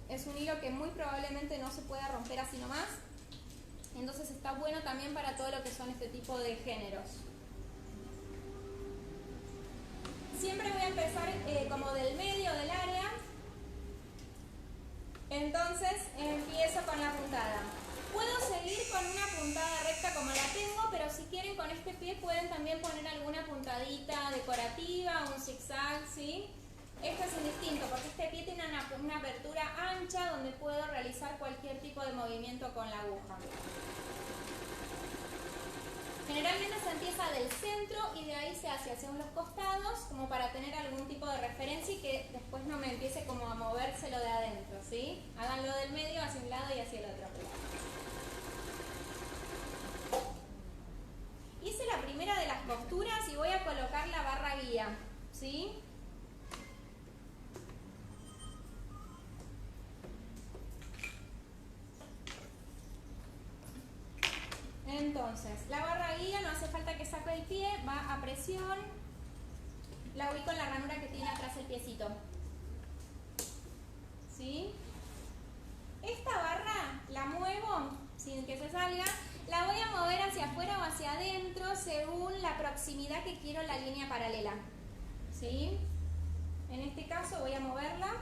[SPEAKER 1] Es un hilo que muy probablemente no se pueda romper así nomás. Entonces está bueno también para todo lo que son este tipo de géneros. Siempre voy a empezar como del medio del área. Entonces empiezo con la puntada. Puedo seguir con una puntada recta como la tengo, pero si quieren con este pie pueden también poner alguna puntadita decorativa, un zigzag, ¿sí? Esto es indistinto porque este pie tiene una apertura ancha donde puedo realizar cualquier tipo de movimiento con la aguja. Generalmente se empieza del centro y de ahí se hace hacia los costados como para tener algún tipo de referencia y que después no me empiece como a movérselo de adentro, ¿sí? Háganlo del medio hacia un lado y hacia el otro. Hice la primera de las costuras y voy a colocar la barra guía, ¿sí? Entonces, la barra guía no hace falta que saque el pie, va a presión, la ubico en la ranura que tiene atrás el piecito. ¿Sí? Esta barra la muevo sin que se salga, la voy a mover hacia afuera o hacia adentro según la proximidad que quiero la línea paralela. ¿Sí? En este caso voy a moverla.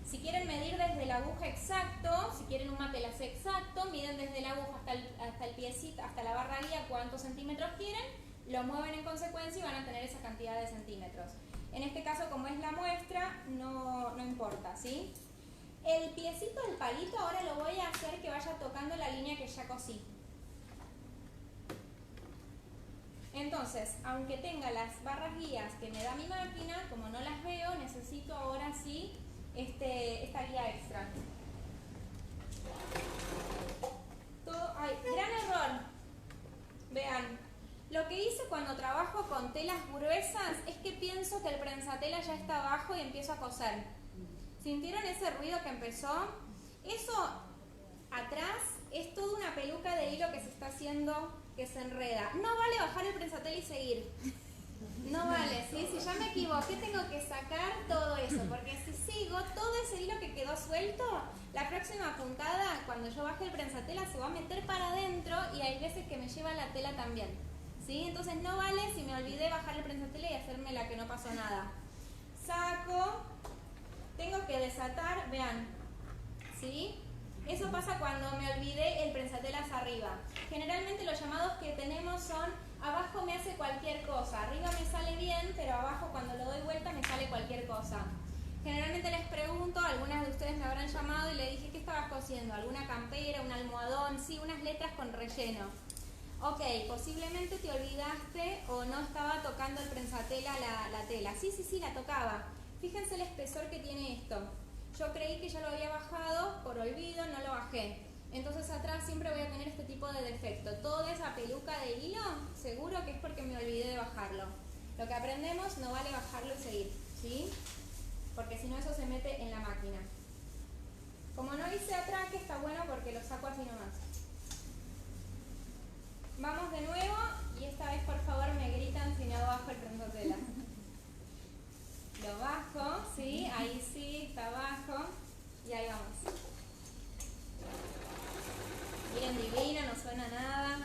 [SPEAKER 1] Si quieren medir desde el aguja exacto, si quieren un mapelazo exacto, miden desde la aguja hasta el piecito, hasta la barra guía cuántos centímetros quieren, lo mueven en consecuencia y van a tener esa cantidad de centímetros. En este caso, como es la muestra, no importa, ¿sí? El piecito del palito ahora lo voy a hacer que vaya tocando la línea que ya cosí. Entonces, aunque tenga las barras guías que me da mi máquina, como no las veo, necesito ahora sí esta guía extra. Gran error. Vean, lo que hice cuando trabajo con telas gruesas es que pienso que el prensatela ya está abajo y empiezo a coser. ¿Sintieron ese ruido que empezó? Eso atrás es toda una peluca de hilo que se está haciendo, que se enreda. No vale bajar el prensatela y seguir. No vale, ¿sí? Si ya me equivoqué tengo que sacar todo eso, porque si sigo todo ese hilo que quedó suelto, la próxima puntada, cuando yo baje el prensatela, se va a meter para adentro y hay veces que me lleva la tela también, ¿sí? Entonces no vale si me olvidé bajar el prensatela y hacerme la que no pasó nada. Saco, tengo que desatar, vean, ¿sí? Eso pasa cuando me olvidé el prensatelas arriba. Generalmente los llamados que tenemos son: abajo me hace cualquier cosa, arriba me sale bien, pero abajo cuando lo doy vuelta me sale cualquier cosa. Generalmente les pregunto, algunas de ustedes me habrán llamado y le dije: ¿qué estabas cosiendo? ¿Alguna campera, un almohadón? Sí, unas letras con relleno. Ok, posiblemente te olvidaste o no estaba tocando el prensatela la tela. Sí, la tocaba. Fíjense el espesor que tiene esto. Yo creí que ya lo había bajado, por olvido no lo bajé. Entonces atrás siempre voy a tener este tipo de defecto. Toda esa peluca de hilo, seguro que es porque me olvidé de bajarlo. Lo que aprendemos, no vale bajarlo y seguir, ¿sí? Porque si no eso se mete en la máquina. Como no hice atraque, está bueno porque lo saco así nomás. Vamos de nuevo y esta vez por favor me gritan si no bajo el prensatela. Lo bajo, ¿sí? Ahí sí, está abajo. Y ahí vamos. Miren, divina, no suena nada.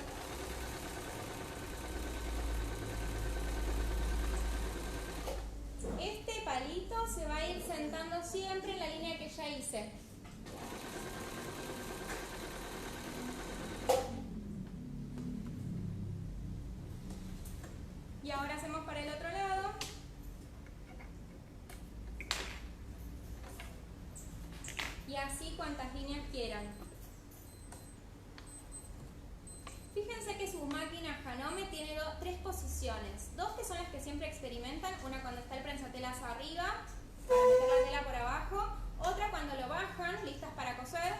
[SPEAKER 1] Este palito se va a ir sentando siempre en la línea que ya hice. Y ahora hacemos para el otro lado. Y así cuantas líneas quieran. Fíjense que su máquina Janome tiene tres posiciones. Dos que son las que siempre experimentan. Una cuando está el prensatelas arriba, para meter la tela por abajo. Otra cuando lo bajan, listas para coser.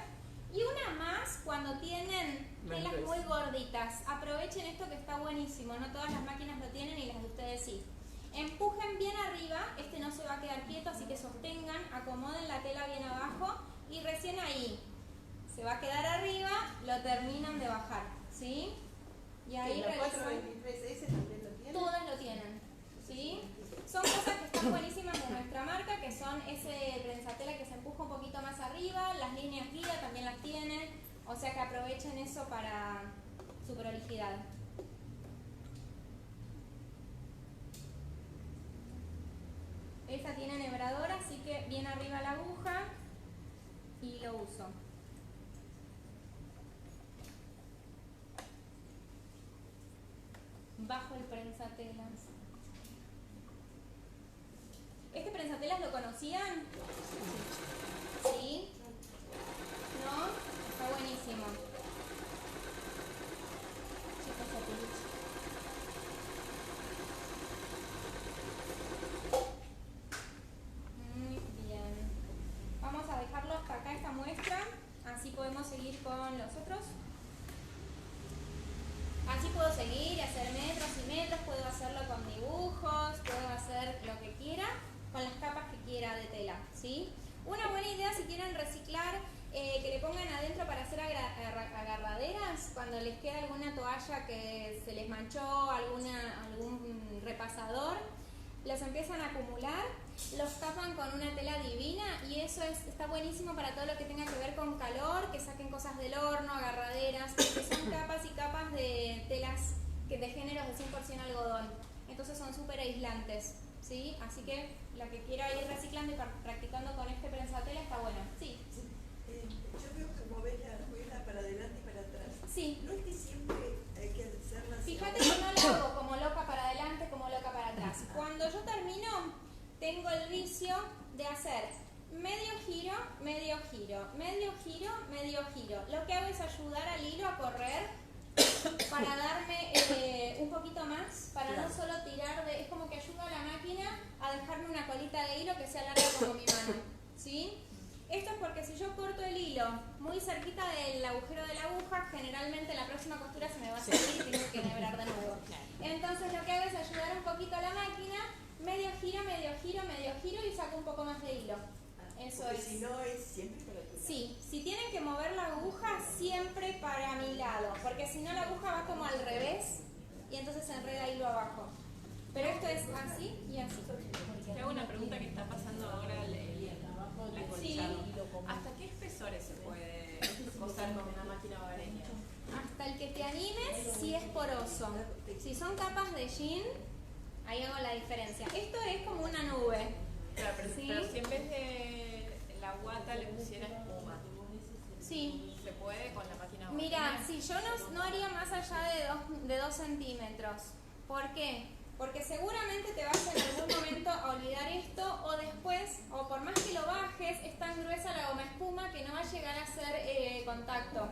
[SPEAKER 1] Y una más cuando tienen telas muy gorditas. Aprovechen esto que está buenísimo. No todas las máquinas lo tienen y las de ustedes sí. Empujen bien arriba. Este no se va a quedar quieto, así que sostengan. Acomoden la tela bien abajo. Y recién ahí se va a quedar arriba, lo terminan de bajar, ¿sí? Y ahí realizan.
[SPEAKER 5] 423S también lo tienen.
[SPEAKER 1] Todas lo tienen, ¿sí? Son cosas que están buenísimas de nuestra marca, que son ese prensatela que se empuja un poquito más arriba, las líneas guía también las tienen, o sea que aprovechen eso para su prolijidad. Esta tiene enhebrador, así que viene arriba la aguja y lo uso. Bajo el prensatelas. ¿Este prensatelas lo conocían? ¿Sí? ¿No? Está buenísimo. Muy bien. Vamos a dejarlo hasta acá esta muestra, así podemos seguir con los otros. Así puedo seguir y hacer metros y metros, puedo hacerlo con dibujos, puedo hacer lo que quiera, con las capas que quiera de tela, ¿sí? Una buena idea si quieren reciclar, que le pongan adentro para hacer agarraderas, cuando les queda alguna toalla que se les manchó, algún repasador, los empiezan a acumular, los tapan con una tela divina y eso está buenísimo para todo lo que tenga que ver con calor, que saquen cosas del horno, agarraderas, porque son capas y capas de telas de géneros de 100% algodón, entonces son súper aislantes, ¿sí? Así que la que quiera ir reciclando y practicando con este prensatela está buena. Sí.
[SPEAKER 5] Yo veo que mueves la rueda para adelante y para atrás.
[SPEAKER 1] Sí.
[SPEAKER 5] ¿No es que siempre hay que hacerla así?
[SPEAKER 1] Fíjate que no lo hago como loca para adelante, como loca para atrás. Cuando yo termino, tengo el vicio de hacer medio giro, medio giro, medio giro, medio giro. Lo que hago es ayudar al hilo a correr para darme un poquito más, para no solo tirar de... Es como que ayuda a la máquina a dejarme una colita de hilo que sea larga como mi mano, ¿sí? Esto es porque si yo corto el hilo muy cerquita del agujero de la aguja, generalmente la próxima costura se me va a salir y tengo que enhebrar de nuevo. Entonces lo que hago es ayudar un poquito a la máquina, medio giro, medio giro, medio giro y saco un poco más de hilo. Eso
[SPEAKER 5] porque
[SPEAKER 1] es.
[SPEAKER 5] si no es siempre para tu lado.
[SPEAKER 1] Sí, si tienen que mover la aguja, siempre para mi lado, porque si no la aguja va como al revés y entonces se enreda hilo abajo. Pero esto es así y así.
[SPEAKER 6] Te hago una pregunta que está pasando ahora el acolchado. ¿Hasta qué espesores se puede coser con una máquina hogareña?
[SPEAKER 1] Hasta el que te animes si es poroso. Si son capas de jean, ahí hago la diferencia. Esto es como una nube.
[SPEAKER 6] Claro, pero,
[SPEAKER 1] ¿Sí?
[SPEAKER 6] pero si en vez de la guata le pusiera espuma,
[SPEAKER 1] Sí.
[SPEAKER 6] ¿se puede con la máquina hogareña?
[SPEAKER 1] Mira, si yo no haría más allá de 2 centímetros. ¿Por qué? Porque seguramente te vas en algún momento a olvidar esto o después, o por más que lo bajes, es tan gruesa la goma espuma que no va a llegar a hacer contacto.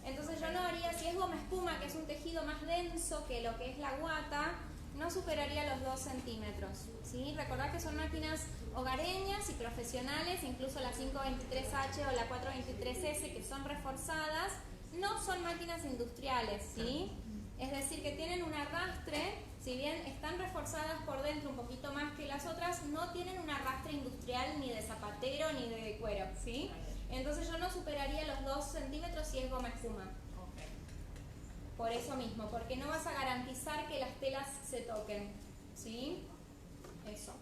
[SPEAKER 1] Entonces yo no haría, si es goma espuma, que es un tejido más denso que lo que es la guata, no superaría los 2 centímetros. ¿Sí? Recordad que son máquinas hogareñas y profesionales, incluso la 523H o la 423S, que son reforzadas, no son máquinas industriales, ¿sí? Es decir, que tienen un arrastre, si bien están reforzadas por dentro un poquito más que las otras, no tienen un arrastre industrial ni de zapatero ni de cuero, ¿sí? Entonces yo no superaría los 2 centímetros si es goma espuma. Por eso mismo, porque no vas a garantizar que las telas se toquen, ¿sí? Eso.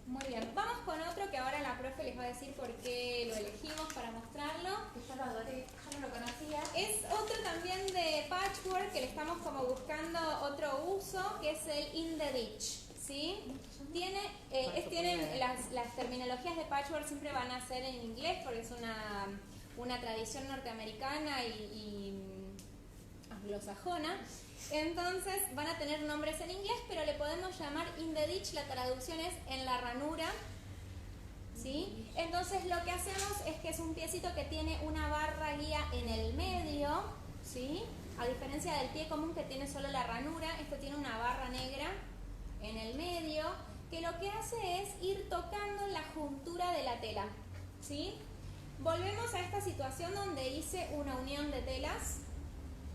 [SPEAKER 1] Muy bien, vamos con otro que ahora la profe les va a decir por qué lo elegimos para mostrarlo.
[SPEAKER 2] Yo lo adoré, yo no lo conocía.
[SPEAKER 1] Es otro también de patchwork que le estamos como buscando otro uso, que es el in the ditch, ¿sí? Tienen las terminologías de patchwork siempre van a ser en inglés porque es una tradición norteamericana y anglosajona. Entonces van a tener nombres en inglés, pero le podemos llamar in the ditch, la traducción es en la ranura, ¿sí? Entonces lo que hacemos es que es un piecito que tiene una barra guía en el medio, ¿sí? A diferencia del pie común que tiene solo la ranura, esto tiene una barra negra en el medio, que lo que hace es ir tocando la juntura de la tela, ¿sí? Volvemos a esta situación donde hice una unión de telas,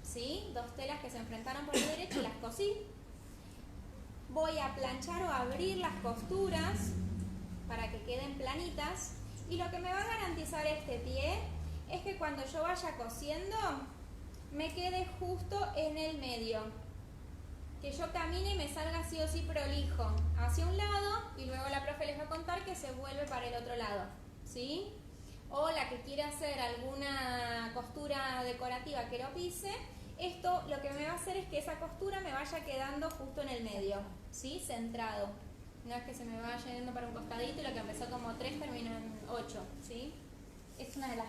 [SPEAKER 1] ¿sí? 2 telas que se enfrentaron por el derecho y las cosí. Voy a planchar o abrir las costuras para que queden planitas y lo que me va a garantizar este pie es que cuando yo vaya cosiendo me quede justo en el medio, que yo camine y me salga sí o sí prolijo hacia un lado y luego la profe les va a contar que se vuelve para el otro lado, ¿sí? O la que quiera hacer alguna costura decorativa que lo pise, esto lo que me va a hacer es que esa costura me vaya quedando justo en el medio, ¿sí? Centrado. No es que se me vaya yendo para un costadito y lo que empezó como 3 termina en 8, ¿sí?
[SPEAKER 2] Es una de las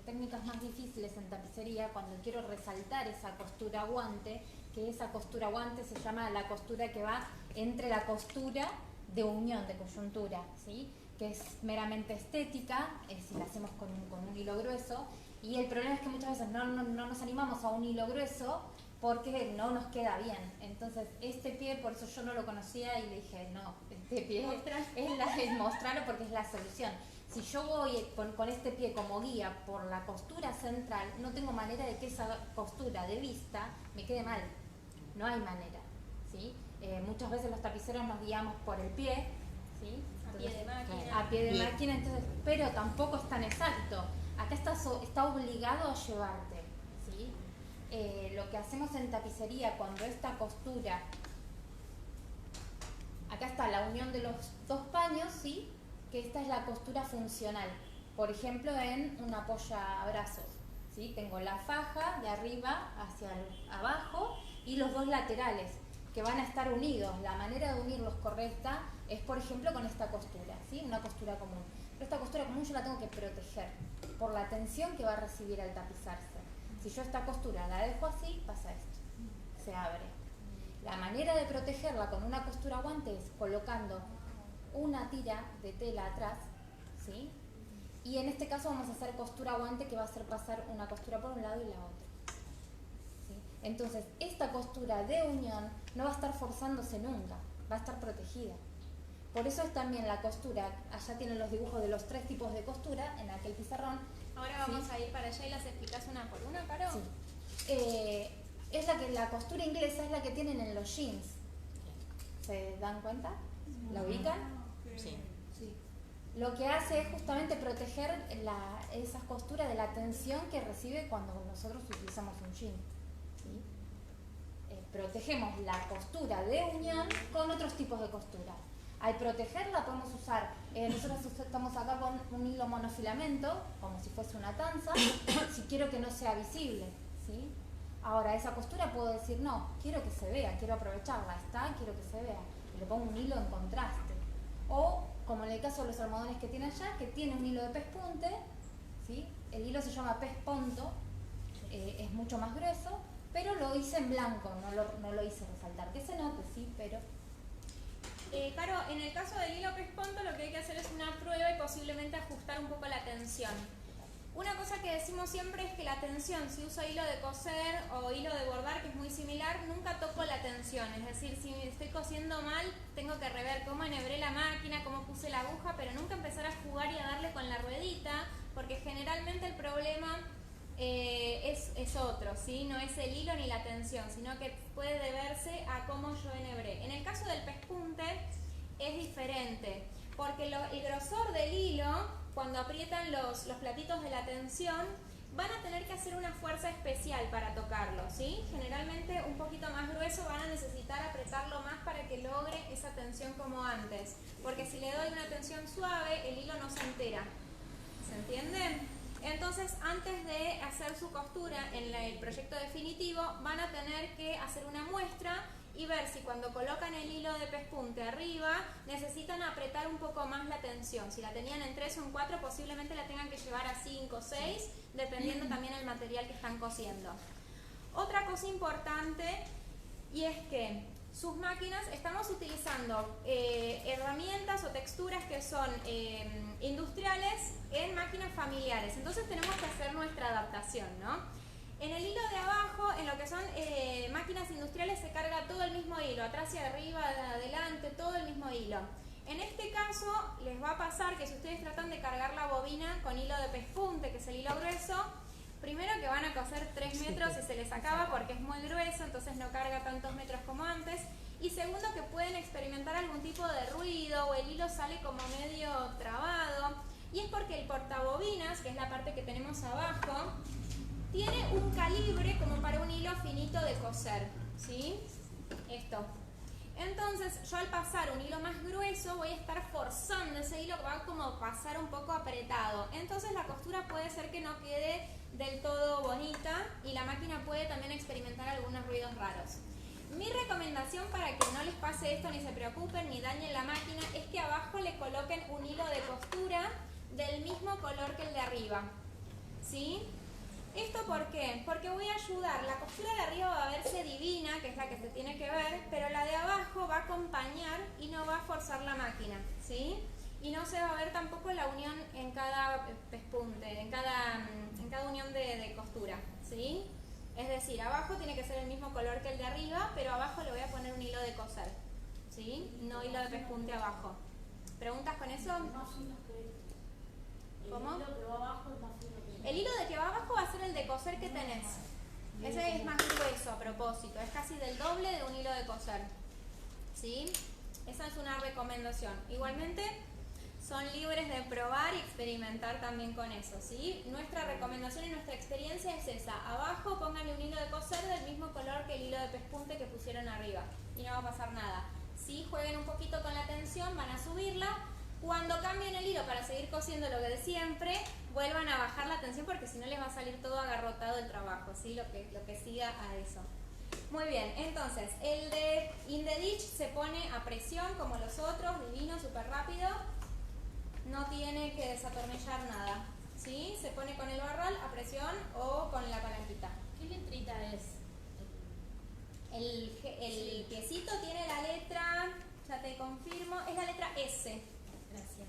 [SPEAKER 2] técnicas más difíciles en tapicería cuando quiero resaltar esa costura guante, que esa costura guante se llama la costura que va entre la costura de unión, de coyuntura, ¿sí? Que es meramente estética, si la hacemos con un hilo grueso, y el problema es que muchas veces no nos animamos a un hilo grueso porque no nos queda bien. Entonces este pie, por eso yo no lo conocía y le dije, no, este pie es mostrarlo porque es la solución. Si yo voy con este pie como guía por la costura central, no tengo manera de que esa costura de vista me quede mal. No hay manera, ¿sí? Muchas veces los tapiceros nos guiamos por el pie, ¿sí?
[SPEAKER 1] Entonces, a pie de máquina.
[SPEAKER 2] A pie de máquina, entonces, pero tampoco es tan exacto. Acá está obligado a llevarte, ¿sí? Lo que hacemos en tapicería cuando esta costura, acá está la unión de los dos paños, ¿sí? Que esta es la costura funcional. Por ejemplo, en un apoyabrazos, ¿sí? Tengo la faja de arriba hacia abajo y los dos laterales que van a estar unidos. La manera de unirlos correcta es, por ejemplo, con esta costura, ¿sí? Una costura común. Pero esta costura común yo la tengo que proteger por la tensión que va a recibir al tapizarse. Si yo esta costura la dejo así, pasa esto, se abre. La manera de protegerla con una costura guante es colocando una tira de tela atrás, ¿sí? Y en este caso vamos a hacer costura guante, que va a hacer pasar una costura por un lado y la otra, ¿sí? Entonces esta costura de unión no va a estar forzándose nunca, va a estar protegida. Por eso es también la costura, allá tienen los dibujos de los 3 tipos de costura en aquel pizarrón.
[SPEAKER 1] Ahora vamos
[SPEAKER 2] ¿sí?
[SPEAKER 1] a ir para allá y las explicás una por una, Caro.
[SPEAKER 2] Sí. Es la costura inglesa es la que tienen en los jeans. ¿Se dan cuenta? ¿La ubican?
[SPEAKER 5] Sí.
[SPEAKER 2] Sí. Lo que hace es justamente proteger esas costuras de la tensión que recibe cuando nosotros utilizamos un jean, ¿sí? Protegemos la costura de unión con otros tipos de costura. Al protegerla podemos usar, nosotros estamos acá con un hilo monofilamento, como si fuese una tanza, si quiero que no sea visible, ¿sí? Ahora, esa costura puedo decir, no, quiero que se vea, quiero aprovecharla, quiero que se vea, y le pongo un hilo en contraste. O, como en el caso de los almohadones que tiene allá, que tiene un hilo de pespunte, ¿sí? El hilo se llama pesponto, es mucho más grueso, pero lo hice en blanco, no lo hice resaltar, que se note, sí, pero...
[SPEAKER 1] Caro, en el caso del hilo pesponto lo que hay que hacer es una prueba y posiblemente ajustar un poco la tensión. Una cosa que decimos siempre es que la tensión, si uso hilo de coser o hilo de bordar, que es muy similar, nunca toco la tensión. Es decir, si estoy cosiendo mal, tengo que rever cómo enhebré la máquina, cómo puse la aguja, pero nunca empezar a jugar y a darle con la ruedita, porque generalmente el problema es otro, ¿sí? No es el hilo ni la tensión, sino que puede deberse a cómo yo enhebré. En el caso del pespunte es diferente, porque el grosor del hilo, cuando aprietan los platitos de la tensión, van a tener que hacer una fuerza especial para tocarlo, ¿sí? Generalmente un poquito más grueso, van a necesitar apretarlo más para que logre esa tensión como antes, porque si le doy una tensión suave, el hilo no se entera, ¿se entiende? Entonces, antes de hacer su costura en el proyecto definitivo, van a tener que hacer una muestra y ver si cuando colocan el hilo de pespunte arriba, necesitan apretar un poco más la tensión. Si la tenían en 3 o en 4, posiblemente la tengan que llevar a 5 o 6, dependiendo también del material que están cosiendo. Otra cosa importante, y es que sus máquinas, estamos utilizando herramientas o texturas que son industriales en máquinas familiares, entonces tenemos que hacer nuestra adaptación, ¿no? En el hilo de abajo, en lo que son máquinas industriales, se carga todo el mismo hilo, atrás y arriba, adelante, todo el mismo hilo. En este caso, les va a pasar que si ustedes tratan de cargar la bobina con hilo de pespunte, que es el hilo grueso, primero que van a coser 3 metros y se les acaba porque es muy grueso, entonces no carga tantos metros como antes. Y segundo, que pueden experimentar algún tipo de ruido o el hilo sale como medio trabado. Y es porque el portabobinas, que es la parte que tenemos abajo, tiene un calibre como para un hilo finito de coser, ¿sí? Esto. Entonces, yo al pasar un hilo más grueso voy a estar forzando ese hilo que va como a pasar un poco apretado. Entonces la costura puede ser que no quede del todo bonita y la máquina puede también experimentar algunos ruidos raros. Mi recomendación para que no les pase esto, ni se preocupen, ni dañen la máquina, es que abajo le coloquen un hilo de costura del mismo color que el de arriba. ¿Sí? ¿Esto por qué? Porque voy a ayudar. La costura de arriba va a verse divina, que es la que se tiene que ver, pero la de abajo va a acompañar y no va a forzar la máquina. ¿Sí? Y no se va a ver tampoco la unión en cada pespunte, en cada unión de costura. ¿Sí? Es decir, abajo tiene que ser el mismo color que el de arriba, pero abajo le voy a poner un hilo de coser. ¿Sí? No hilo de pespunte abajo. ¿Preguntas con eso? ¿Cómo? El hilo de que va abajo va a ser el de coser que tenés. Ese es más grueso a propósito, es casi del doble de un hilo de coser. ¿Sí? Esa es una recomendación. Igualmente, son libres de probar y experimentar también con eso, ¿sí? Nuestra recomendación y nuestra experiencia es esa. Abajo pónganle un hilo de coser del mismo color que el hilo de pespunte que pusieron arriba y no va a pasar nada. Si jueguen un poquito con la tensión, van a subirla. Cuando cambien el hilo para seguir cosiendo lo que de siempre, vuelvan a bajar la tensión porque si no les va a salir todo agarrotado el trabajo, ¿sí? Lo que siga a eso. Muy bien, entonces, el de In the Ditch se pone a presión como los otros, divino, súper rápido. No tiene que desatornillar nada, ¿sí? Se pone con el barral a presión o con la palanquita.
[SPEAKER 2] ¿Qué letrita es?
[SPEAKER 1] El piecito tiene la letra, ya te confirmo, es la letra S.
[SPEAKER 2] Gracias.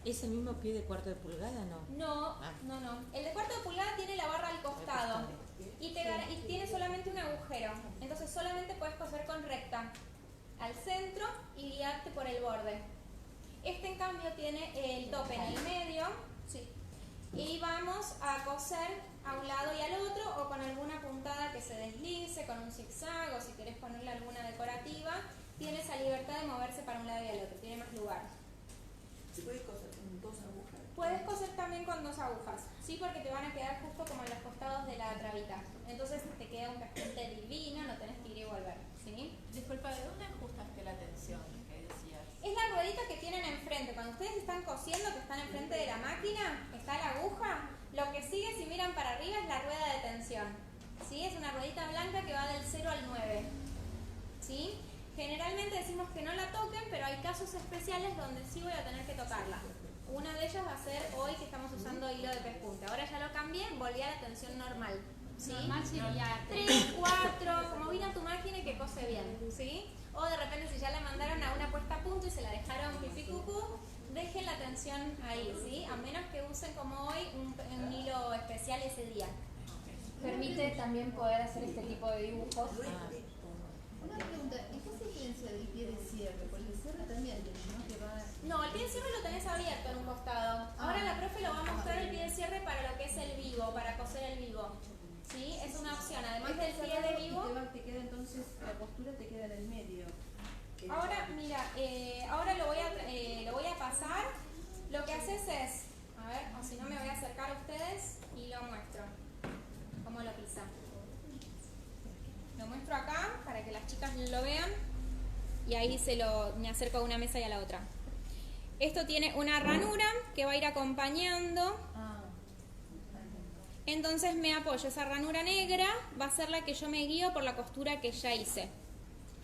[SPEAKER 7] ¿Es el mismo pie de cuarto de pulgada, no?
[SPEAKER 1] No. El de cuarto de pulgada tiene la barra al costado y tiene solamente un agujero. Entonces solamente puedes coser con recta al centro y guiarte por el borde. Este en cambio tiene el tope en el medio, sí. Y vamos a coser a un lado y al otro o con alguna puntada que se deslice, con un zigzag o si querés ponerle alguna decorativa. Tiene esa libertad de moverse para un lado y al otro, tiene más lugar.
[SPEAKER 5] ¿Se puede coser con 2 agujas?
[SPEAKER 1] Puedes coser también con 2 agujas, sí, porque te van a quedar justo como en los costados de la trabita. Entonces te queda un pespunte divino, no tenés que ir y volver, ¿sí?
[SPEAKER 6] Disculpa, ¿de dónde ajustaste la tensión que decías?
[SPEAKER 1] Es la ruedita que tienen enfrente. Cuando ustedes están cosiendo, que están enfrente de la máquina, está la aguja. Lo que sigue, si miran para arriba, es la rueda de tensión. ¿Sí? Es una ruedita blanca que va del 0 al 9. ¿Sí? Generalmente decimos que no la toquen, pero hay casos especiales donde sí voy a tener que tocarla. Una de ellas va a ser hoy que estamos usando hilo de pespunte. Ahora ya lo cambié, volví a la tensión normal. ¿Sí?
[SPEAKER 2] Normal sería
[SPEAKER 1] 3, 4, como vino tu máquina y que cose bien. ¿Sí? O de repente si ya la mandaron a una puesta a punto y se la dejaron pipí cucú, dejen la tensión ahí, ¿sí? A menos que usen como hoy un hilo especial ese día.
[SPEAKER 2] Permite también poder hacer este tipo de dibujos.
[SPEAKER 8] Una pregunta, ¿y qué se diferencia del pie de cierre? Porque el cierre también, ¿no? Que va...
[SPEAKER 1] No, el pie de cierre lo tenés abierto en un costado. Ahora la profe lo va a mostrar el pie de cierre para lo que es el vivo, para coser el vivo. ¿Sí? Es una opción, además del pie de vivo.
[SPEAKER 8] Te queda entonces, la postura te queda en el medio.
[SPEAKER 1] Ahora, mira, ahora lo voy a pasar. Lo que haces es, a ver, o si no me voy a acercar a ustedes y lo muestro. ¿Cómo lo pisa? Lo muestro acá para que las chicas lo vean. Y ahí me acerco a una mesa y a la otra. Esto tiene una ranura que va a ir acompañando. Entonces me apoyo, esa ranura negra va a ser la que yo me guío por la costura que ya hice.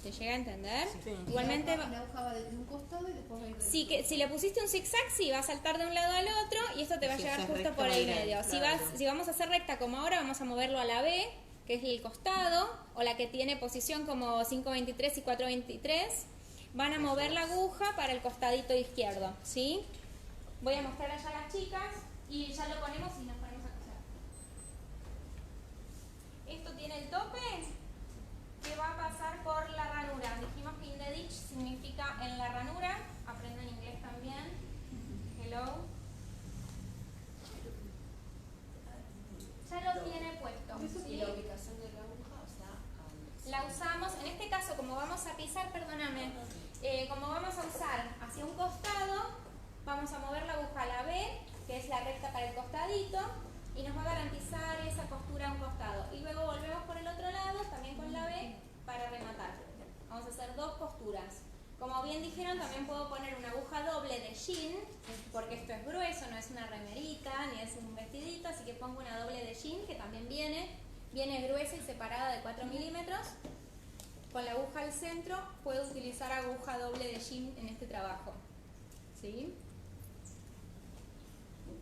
[SPEAKER 1] ¿Se llega a entender?
[SPEAKER 7] Sí.
[SPEAKER 1] Igualmente,
[SPEAKER 8] La aguja va de un costado y después va a ir de
[SPEAKER 1] si le pusiste un zigzag, sí, va a saltar de un lado al otro y esto te va a
[SPEAKER 7] Si
[SPEAKER 1] llegar
[SPEAKER 7] haces
[SPEAKER 1] justo
[SPEAKER 7] recta,
[SPEAKER 1] por
[SPEAKER 7] va a
[SPEAKER 1] el
[SPEAKER 7] ir al-
[SPEAKER 1] medio.
[SPEAKER 7] claro.
[SPEAKER 1] Si vamos a hacer recta como ahora, vamos a moverlo a la B, que es el costado, o la que tiene posición como 5.23 y 4.23. Van a mover la aguja para el costadito izquierdo, ¿sí? Voy a mostrar allá a las chicas y ya lo ponemos y nos ponemos a coser. Esto tiene el tope que va a pasar por la ranura. Dijimos que in the ditch significa en la ranura. Aprenden inglés también. Hello. Ya lo tiene puesto. ¿Sí?
[SPEAKER 3] La ubicación de la aguja, o sea,
[SPEAKER 1] La usamos, en este caso como vamos a pisar, perdóname, como vamos a usar hacia un costado, vamos a mover la aguja a la B, que es la recta para el costadito, y nos va a garantizar esa costura a un costado. Y luego volvemos por el otro lado, también con la B, para rematar. Vamos a hacer 2 costuras. Como bien dijeron, también puedo poner una aguja doble de jean, porque esto es grueso, no es una remerita, ni es un vestidito, así que pongo una doble de jean, que también viene gruesa y separada de 4 milímetros. con la aguja al centro, puedo utilizar aguja doble de jean en este trabajo. ¿Sí?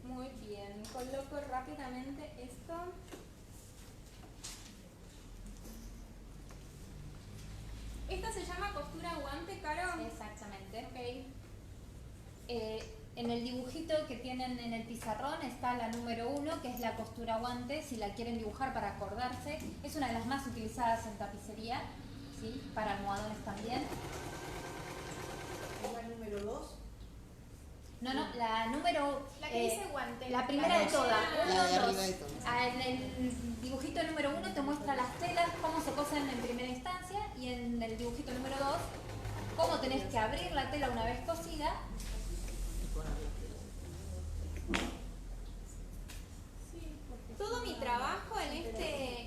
[SPEAKER 1] Muy bien, coloco rápidamente esto. Esta se llama costura guante, Caro.
[SPEAKER 2] Exactamente.
[SPEAKER 1] Ok.
[SPEAKER 2] En el dibujito que tienen en el pizarrón está la número 1, que es la costura guante, si la quieren dibujar para acordarse. Es una de las más utilizadas en tapicería, ¿sí? Para almohadones también.
[SPEAKER 5] ¿Es la número 2?
[SPEAKER 2] No, la número...
[SPEAKER 1] La que dice guante.
[SPEAKER 2] La primera de todas.
[SPEAKER 7] La de
[SPEAKER 2] 1,
[SPEAKER 7] arriba
[SPEAKER 2] 2.
[SPEAKER 7] de todas.
[SPEAKER 2] En el dibujito número 1 te muestra las telas, cómo se cosen en primera instancia, y en el dibujito número 2, cómo tenés que abrir la tela una vez cosida.
[SPEAKER 1] Todo mi trabajo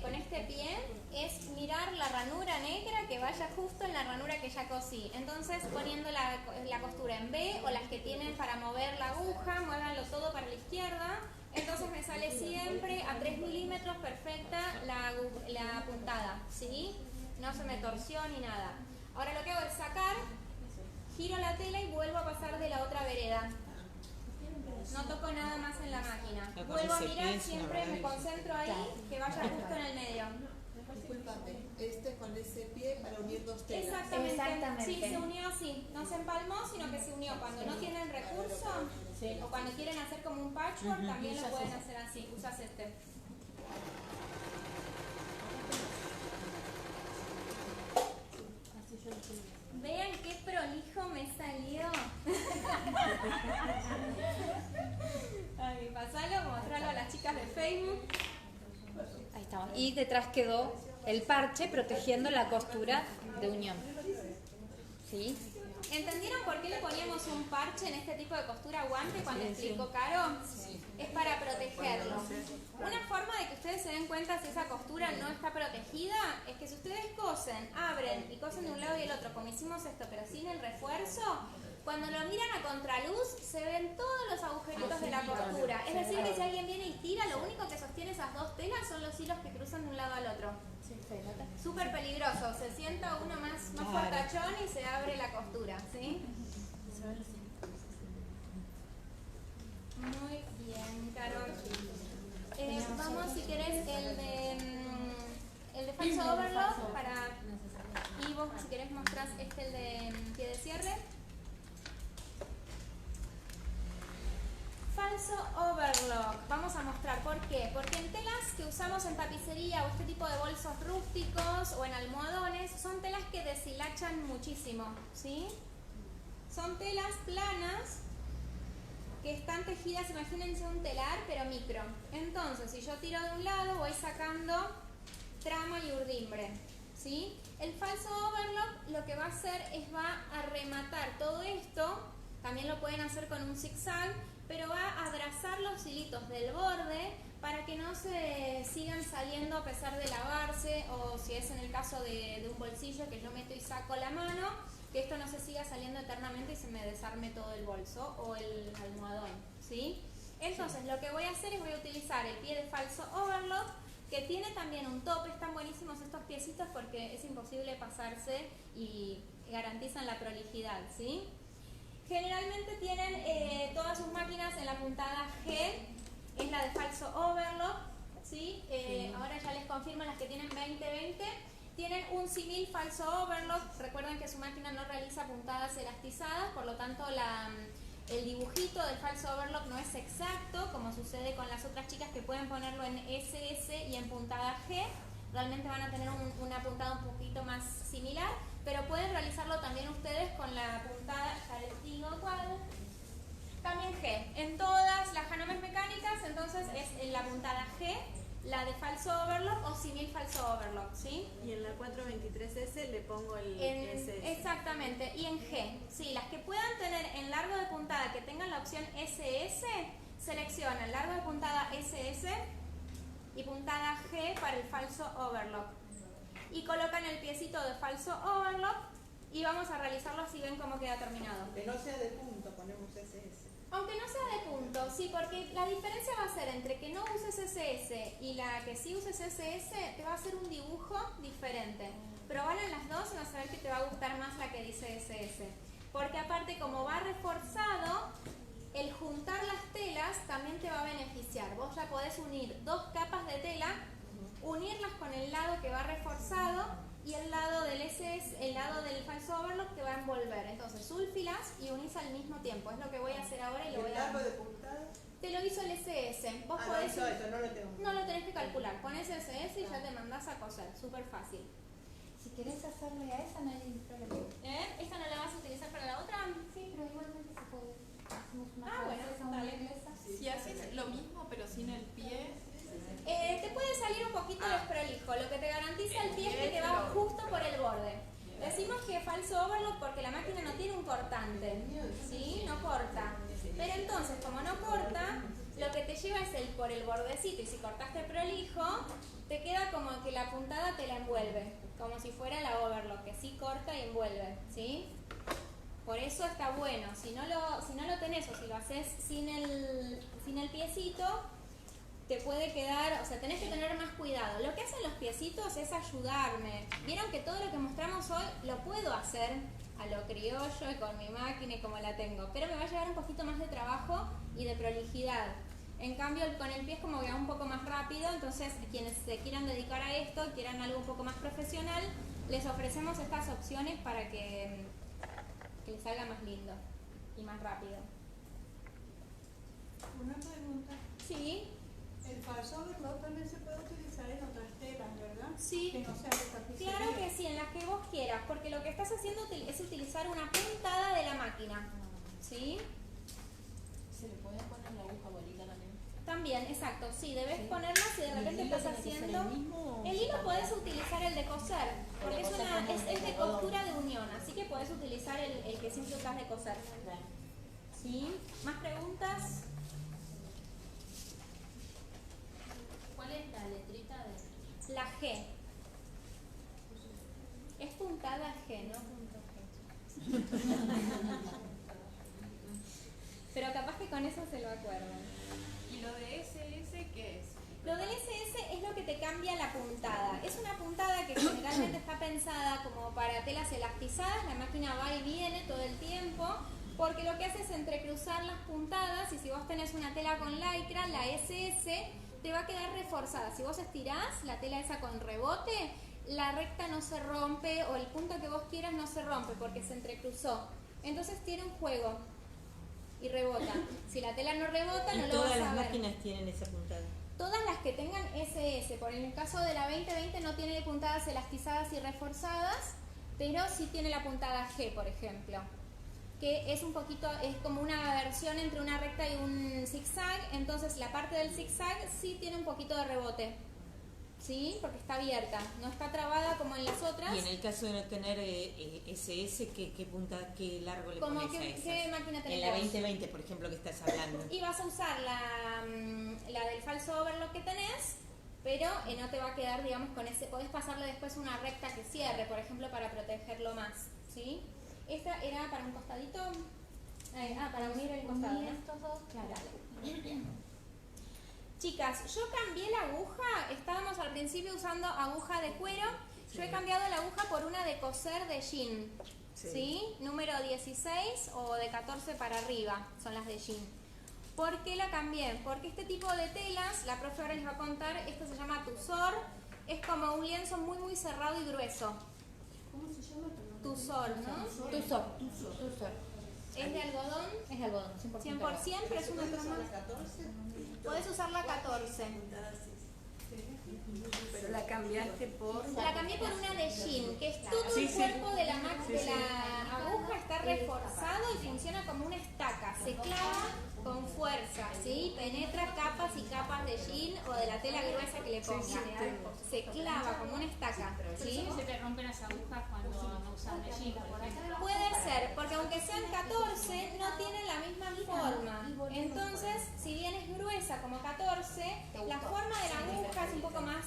[SPEAKER 1] con este pie es mirar la ranura negra que vaya justo en la ranura que ya cosí. Entonces, poniendo la costura en B, o las que tienen para mover la aguja, muévanlo todo para la izquierda. Entonces me sale siempre a 3 milímetros perfecta la puntada, ¿sí? No se me torció ni nada. Ahora lo que hago es sacar, giro la tela y vuelvo a pasar de la otra vereda. No toco nada más en la máquina.
[SPEAKER 7] Con
[SPEAKER 1] Vuelvo a
[SPEAKER 7] ese
[SPEAKER 1] mirar,
[SPEAKER 7] pie,
[SPEAKER 1] siempre me concentro ahí, que vaya justo en el medio.
[SPEAKER 5] Disculpame, con ese pie para unir dos telas.
[SPEAKER 1] Exactamente. Sí, se unió así. No se empalmó, sino que se unió. Cuando no tienen recurso, o cuando quieren hacer como un patchwork, también lo pueden hacer así. Usas este. Vean qué prolijo me salió. Ay, pasalo, mostralo a las chicas de Facebook.
[SPEAKER 2] Ahí estamos. Y detrás quedó el parche protegiendo la costura de unión. ¿Sí?
[SPEAKER 1] ¿Entendieron por qué le poníamos un parche en este tipo de costura guante cuando explicó Caro? Es para protegerlo. Una forma de que ustedes se den cuenta si esa costura no está protegida es que si ustedes cosen, abren y cosen de un lado y del otro, como hicimos esto, pero sin el refuerzo, cuando lo miran a contraluz se ven todos los agujeritos de la costura. Es decir, que si alguien viene y tira, lo único que sostiene esas dos telas son los hilos que cruzan de un lado al otro. Súper peligroso, se sienta uno más fortachón y se abre la costura, ¿sí? Muy bien, Carol. Vamos, si querés, el de falso overlock para... Y vos, si querés, mostrás el de pie de cierre. Falso overlock. Vamos a mostrar por qué. Porque en telas que usamos en tapicería o este tipo de bolsos rústicos o en almohadones, son telas que deshilachan muchísimo, ¿sí? Son telas planas que están tejidas, imagínense un telar, pero micro. Entonces, si yo tiro de un lado, voy sacando trama y urdimbre, ¿sí? El falso overlock lo que va a hacer es va a rematar todo esto. También lo pueden hacer con un zigzag, pero va a abrazar los hilitos del borde para que no se sigan saliendo a pesar de lavarse, o si es en el caso de un bolsillo que yo meto y saco la mano, que esto no se siga saliendo eternamente y se me desarme todo el bolso o el almohadón, ¿sí? Entonces lo que voy a hacer es voy a utilizar el pie de falso overlock, que tiene también un top. Están buenísimos estos piecitos porque es imposible pasarse y garantizan la prolijidad, ¿sí? Generalmente tienen todas sus máquinas en la puntada G, es la de falso overlock, ¿sí? Ahora ya les confirmo las que tienen 20-20. Tienen un simil falso overlock. Recuerden que su máquina no realiza puntadas elastizadas, por lo tanto el dibujito del falso overlock no es exacto, como sucede con las otras chicas que pueden ponerlo en SS y en puntada G. Realmente van a tener una puntada un poquito más similar, pero pueden realizarlo también ustedes con la puntada, ya les digo cuál, también G. En todas las Hanover mecánicas, entonces es en la puntada G, la de falso overlock o simil falso overlock, ¿sí?
[SPEAKER 3] Y en la 423S le pongo el SS.
[SPEAKER 1] Exactamente, y en G. Sí, las que puedan tener en largo de puntada que tengan la opción SS, seleccionan largo de puntada SS y puntada G para el falso overlock. Y colocan el piecito de falso overlock y vamos a realizarlo así, ven cómo queda terminado.
[SPEAKER 5] Que no sea de punto, ponemos SS.
[SPEAKER 1] Aunque no sea de punto, sí, porque la diferencia va a ser entre que no uses SS y la que sí uses SS, te va a hacer un dibujo diferente. Probalo en las dos y vas a ver que te va a gustar más la que dice SS. Porque aparte, como va reforzado, el juntar las telas también te va a beneficiar. Vos ya podés unir dos capas de tela, unirlas con el lado que va reforzado y el lado del SS, el lado del falso overlock te va a envolver. Entonces sulfilas y unís al mismo tiempo. Es lo que voy a hacer ahora y lo voy a...
[SPEAKER 5] ¿El de puntada?
[SPEAKER 1] Te lo hizo el SS. Vos
[SPEAKER 5] No
[SPEAKER 1] podés...
[SPEAKER 5] hizo eso, no lo tengo.
[SPEAKER 1] No lo tenés que calcular. Pones SS y ya te mandás a coser. Súper fácil.
[SPEAKER 2] Si querés hacerle a esa, no hay ningún problema.
[SPEAKER 1] ¿Esta no la vas a utilizar para la otra?
[SPEAKER 2] Sí, pero igualmente se puede. Hacemos una
[SPEAKER 1] Bueno,
[SPEAKER 2] francesa, una
[SPEAKER 1] dale.
[SPEAKER 2] inglesa.
[SPEAKER 6] Si haces lo mismo pero sin el pie,
[SPEAKER 1] Te puede salir un poquito desprolijo. Lo que te garantiza el pie es que te va justo por el borde. Decimos que falso overlock porque la máquina no tiene un cortante, ¿sí? No corta. Pero entonces, como no corta, lo que te lleva es el por el bordecito. Y si cortaste prolijo, te queda como que la puntada te la envuelve. Como si fuera la overlock, que sí corta y envuelve, ¿sí? Por eso está bueno. Si no lo tenés o si lo haces sin el piecito, te puede quedar, o sea, tenés que tener más cuidado. Lo que hacen los piecitos es ayudarme. Vieron que todo lo que mostramos hoy lo puedo hacer a lo criollo y con mi máquina y como la tengo, pero me va a llevar un poquito más de trabajo y de prolijidad. En cambio, con el pie es como que va un poco más rápido, entonces quienes se quieran dedicar a esto, quieran algo un poco más profesional, les ofrecemos estas opciones para que les salga más lindo y más rápido.
[SPEAKER 4] Una pregunta.
[SPEAKER 1] Sí.
[SPEAKER 4] El falso overlock también se puede utilizar en otras telas, ¿verdad?
[SPEAKER 1] Sí.
[SPEAKER 4] Que no sea de tapicería.
[SPEAKER 1] Claro que sí, en las que vos quieras, porque lo que estás haciendo es utilizar una puntada de la máquina, ¿sí?
[SPEAKER 7] ¿Se le puede poner la aguja bolita también?
[SPEAKER 1] También, exacto, sí, debes ponerla si de repente estás haciendo... El hilo podés utilizar el de coser, porque es de costura de unión, así que podés utilizar el que siempre usas de coser. ¿Sí? ¿Más preguntas?
[SPEAKER 2] ¿Cuál es la letrita de...?
[SPEAKER 1] La G. Es puntada G, no punto G. Pero capaz que con eso se lo acuerdan.
[SPEAKER 6] ¿y lo de SS qué es?
[SPEAKER 1] Lo del SS es lo que te cambia la puntada. Es una puntada que generalmente está pensada como para telas elastizadas. La máquina va y viene todo el tiempo, porque lo que hace es entrecruzar las puntadas y si vos tenés una tela con lycra, la SS te va a quedar reforzada. Si vos estirás la tela esa con rebote, la recta no se rompe o el punto que vos quieras no se rompe porque se entrecruzó. Entonces tiene un juego y rebota. Si la tela no rebota, no lo vas
[SPEAKER 7] Todas
[SPEAKER 1] a
[SPEAKER 7] las
[SPEAKER 1] ver.
[SPEAKER 7] máquinas tienen esa puntada.
[SPEAKER 1] Todas las que tengan SS, por el caso de la 2020 no tiene puntadas elastizadas y reforzadas, pero sí tiene la puntada G, por ejemplo, que es un poquito, es como una versión entre una recta y un zigzag, entonces la parte del zigzag sí tiene un poquito de rebote, ¿sí? Porque está abierta, no está trabada como en las otras.
[SPEAKER 7] Y en el caso de no tener SS, ¿qué largo le
[SPEAKER 1] ¿Cómo
[SPEAKER 7] pones a
[SPEAKER 1] qué
[SPEAKER 7] esas?
[SPEAKER 1] máquina tenés
[SPEAKER 7] En la
[SPEAKER 1] vos?
[SPEAKER 7] 2020, por ejemplo, que estás hablando.
[SPEAKER 1] Y vas a usar la del falso overlock que tenés, pero no te va a quedar, digamos, con ese... Podés pasarle después una recta que cierre, por ejemplo, para protegerlo más, ¿sí? Esta era para un costadito... para unir el costado, ¿no?
[SPEAKER 2] Estos dos,
[SPEAKER 1] Claro. Chicas, yo cambié la aguja, estábamos al principio usando aguja de cuero, yo he cambiado la aguja por una de coser de jean, ¿sí? Número 16 o de 14 para arriba, son las de jean. ¿Por qué la cambié? Porque este tipo de telas, la profe ahora les va a contar, esto se llama tusor, es como un lienzo muy muy cerrado y grueso.
[SPEAKER 4] ¿Cómo se llama?
[SPEAKER 1] Tusor, ¿no?
[SPEAKER 2] Tusor.
[SPEAKER 1] Es de algodón,
[SPEAKER 2] Es de algodón, 100%.
[SPEAKER 1] 100%, pero es una trama.
[SPEAKER 5] ¿La 14?
[SPEAKER 1] Podés usar la 14.
[SPEAKER 3] Pero la cambiaste por...
[SPEAKER 1] La cambié por una de jean, que es todo el cuerpo de la aguja está reforzado y funciona como una estaca. Se clava con fuerza, ¿sí? Penetra capas y capas de jean o de la tela gruesa que le pongas. Se clava como una estaca, ¿sí?
[SPEAKER 9] Se te rompen las agujas cuando no usas de jean, por ejemplo.
[SPEAKER 1] Puede ser, porque aunque sean 14, no tienen la misma forma. Entonces, si bien es gruesa como 14, la forma de la aguja es un poco más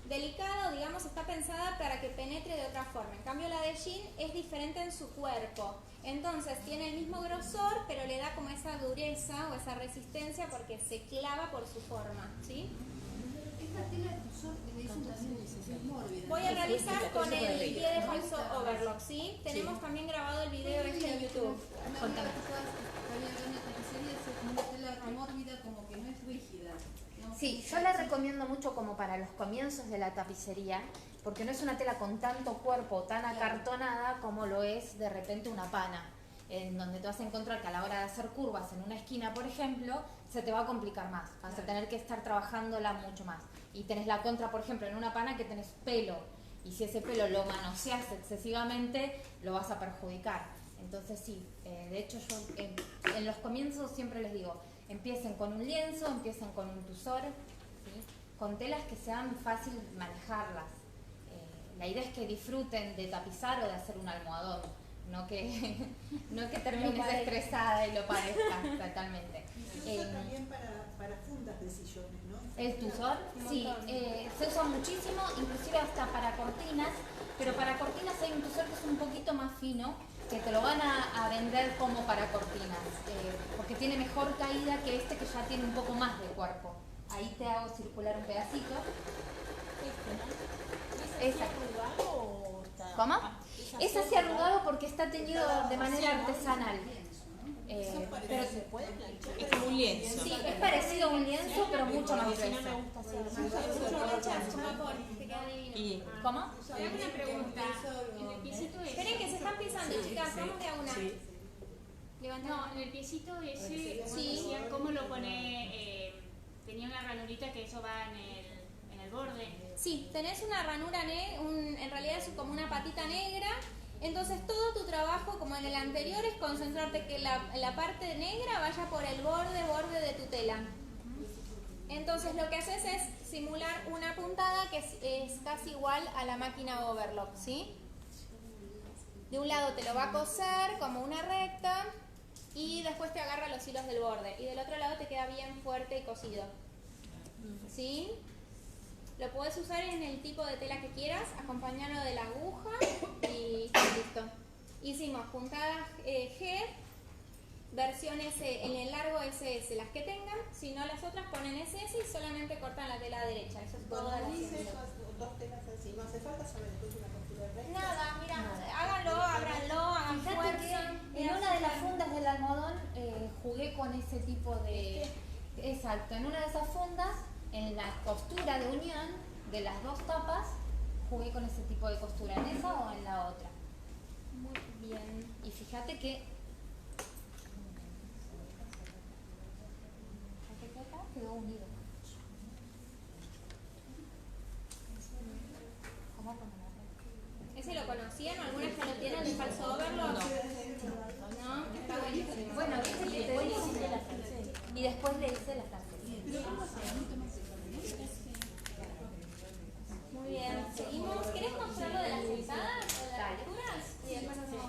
[SPEAKER 1] delicado, digamos, está pensado pensada para que penetre de otra forma. En cambio la de jean es diferente en su cuerpo. Entonces tiene el mismo grosor, pero le da como esa dureza o esa resistencia porque se clava por su forma, ¿sí?
[SPEAKER 8] Esta tela de tusor que me dicen también es mórbida.
[SPEAKER 1] Voy a realizar con el pie de falso overlock, ¿sí? Tenemos también grabado el video este en YouTube.
[SPEAKER 8] Contame. Había una tapicería, es como una tela mórbida, como que no es rígida. ¿No?
[SPEAKER 2] Sí, yo la recomiendo mucho como para los comienzos de la tapicería, porque no es una tela con tanto cuerpo, tan acartonada como lo es de repente una pana, en donde te vas a encontrar que a la hora de hacer curvas en una esquina, por ejemplo, se te va a complicar más, vas a tener que estar trabajándola mucho más. Y tenés la contra, por ejemplo, en una pana que tenés pelo, y si ese pelo lo manoseas excesivamente, lo vas a perjudicar. Entonces sí, de hecho yo en los comienzos siempre les digo, empiecen con un lienzo, empiecen con un tusor, ¿sí? Con telas que sean fácil manejarlas. La idea es que disfruten de tapizar o de hacer un almohadón, no que termines estresada y lo parezca totalmente.
[SPEAKER 5] Se usa también para fundas de sillones, ¿no?
[SPEAKER 2] ¿El tusor? Sí, se usa muchísimo, inclusive hasta para cortinas, pero para cortinas hay un tusor que es un poquito más fino, que te lo van a vender como para cortinas, porque tiene mejor caída que este que ya tiene un poco más de cuerpo. Ahí te hago circular un pedacito. ¿Cómo? Es así arrugado porque está teñido de manera artesanal.
[SPEAKER 7] Pero se puede planchar. Es como un lienzo.
[SPEAKER 2] Sí, es parecido a un lienzo, pero mucho más grueso.
[SPEAKER 7] Y
[SPEAKER 2] ¿Cómo?
[SPEAKER 9] Te hago una pregunta. En el piecito ese.
[SPEAKER 1] Esperen que se están pisando, chicas, vamos de a una. Levanten.
[SPEAKER 9] No, en el piecito ese, decía, ¿cómo lo pone? Tenía una ranurita que eso va en el borde.
[SPEAKER 1] Sí, tenés una ranura en realidad es como una patita negra. Entonces todo tu trabajo, como en el anterior, es concentrarte que la parte negra vaya por el borde de tu tela. Entonces lo que haces es simular una puntada que es casi igual a la máquina overlock, ¿sí? De un lado te lo va a coser como una recta y después te agarra los hilos del borde. Y del otro lado te queda bien fuerte y cosido, ¿sí? Lo puedes usar en el tipo de tela que quieras, acompañarlo de la aguja y listo. Hicimos puntadas G, versión S, en el largo SS, las que tengan. Si no, las otras ponen SS y solamente cortan la tela derecha. Eso es todo.
[SPEAKER 5] Cuando dice dos telas así, no hace falta saber entonces una costura recta.
[SPEAKER 1] Nada, mira, háganlo, ábranlo, hagan
[SPEAKER 2] Fíjate
[SPEAKER 1] fuerza.
[SPEAKER 2] que en una de las fundas del almohadón jugué con ese tipo de... Exacto, en una de esas fundas, en la costura de unión de las dos tapas, jugué con ese tipo de costura, en esa o en la otra.
[SPEAKER 1] Muy bien.
[SPEAKER 2] Y fíjate que... Fíjate que acá quedó unido. ¿Cómo ponerlo?
[SPEAKER 1] ¿Ese lo conocían? ¿Algunas ya lo tienen de falso overlock? No, está buenísimo.
[SPEAKER 2] Bueno, viste que te dice la francesa. Y después le hice la francesa.
[SPEAKER 1] Muy bien, seguimos. ¿Querés mostrar lo de las sentadas o de las alturas? Y después hacemos...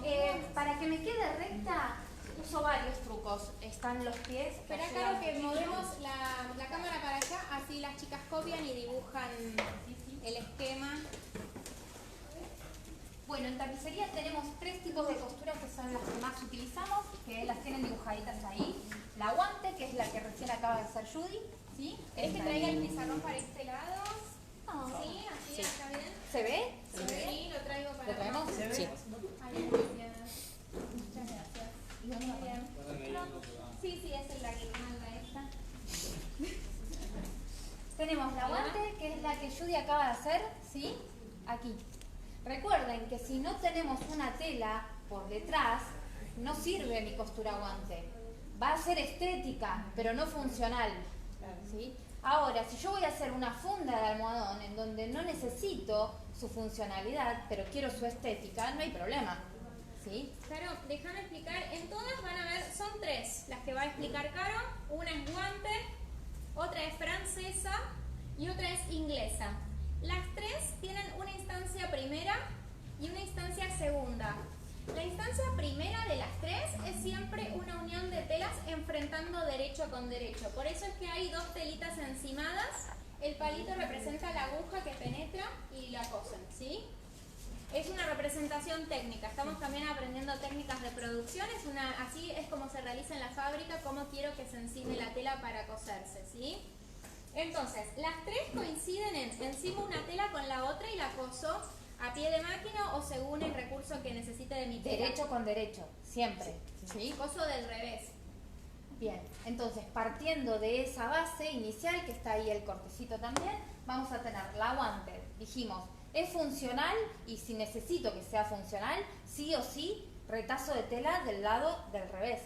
[SPEAKER 2] Para que me quede recta, uso varios trucos. Están los pies.
[SPEAKER 1] Espera, Caro, que movemos la cámara para allá, así las chicas copian y dibujan el esquema.
[SPEAKER 2] Bueno, en tapicería tenemos 3 tipos de costuras que son las que más utilizamos, que las tienen dibujaditas ahí. La guante, que es la que recién acaba de hacer Judy, ¿sí?
[SPEAKER 1] ¿Querés que
[SPEAKER 2] Esta
[SPEAKER 1] traiga el
[SPEAKER 2] ahí.
[SPEAKER 1] pizarrón para este lado?
[SPEAKER 2] No.
[SPEAKER 1] Sí, así está bien.
[SPEAKER 2] ¿Se ve?
[SPEAKER 1] ¿Se ve? Sí, lo traigo para
[SPEAKER 2] ¿Lo traemos?
[SPEAKER 1] acá.
[SPEAKER 2] Sí.
[SPEAKER 1] Ay, gracias. Muchas gracias. Muy bien. No, sí, es el la guirnalda esta.
[SPEAKER 2] Tenemos la guante, que es la que Judy acaba de hacer, ¿sí? Aquí. Recuerden que si no tenemos una tela por detrás, no sirve mi costura guante. Va a ser estética, pero no funcional, ¿sí? Ahora, si yo voy a hacer una funda de almohadón en donde no necesito su funcionalidad, pero quiero su estética, no hay problema, ¿sí?
[SPEAKER 1] Claro, déjame explicar. En todas van a ver, son 3 las que va a explicar Caro. Una es guante, otra es francesa y otra es inglesa. Las 3 tienen una instancia primera y una instancia segunda. La instancia primera de las 3 es siempre una unión de telas enfrentando derecho con derecho. Por eso es que hay 2 telitas encimadas el palito representa la aguja que penetra y la cosen, ¿sí? Es una representación técnica, estamos también aprendiendo técnicas de producción, así es como se realiza en la fábrica, cómo quiero que se encime la tela para coserse, ¿sí? Entonces, las tres coinciden en encima una tela con la otra y la coso a pie de máquina o según el recurso que necesite de mi tela.
[SPEAKER 2] Derecho con derecho, siempre. ¿Sí?
[SPEAKER 1] Coso del revés.
[SPEAKER 2] Bien, entonces partiendo de esa base inicial, que está ahí el cortecito también, vamos a tener la guante. Dijimos, es funcional y si necesito que sea funcional, sí o sí, retazo de tela del lado del revés.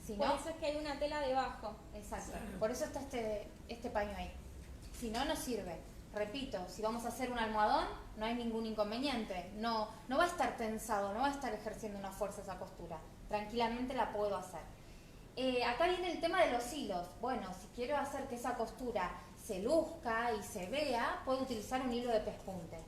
[SPEAKER 2] Si
[SPEAKER 1] Por
[SPEAKER 2] no,
[SPEAKER 1] eso es que hay una tela debajo.
[SPEAKER 2] exacto, por eso está este paño ahí. Si no, no sirve. Repito, si vamos a hacer un almohadón, no hay ningún inconveniente. No va a estar tensado, no va a estar ejerciendo una fuerza esa costura. Tranquilamente la puedo hacer. Acá viene el tema de los hilos. Bueno, si quiero hacer que esa costura se luzca y se vea, puedo utilizar un hilo de pespunte,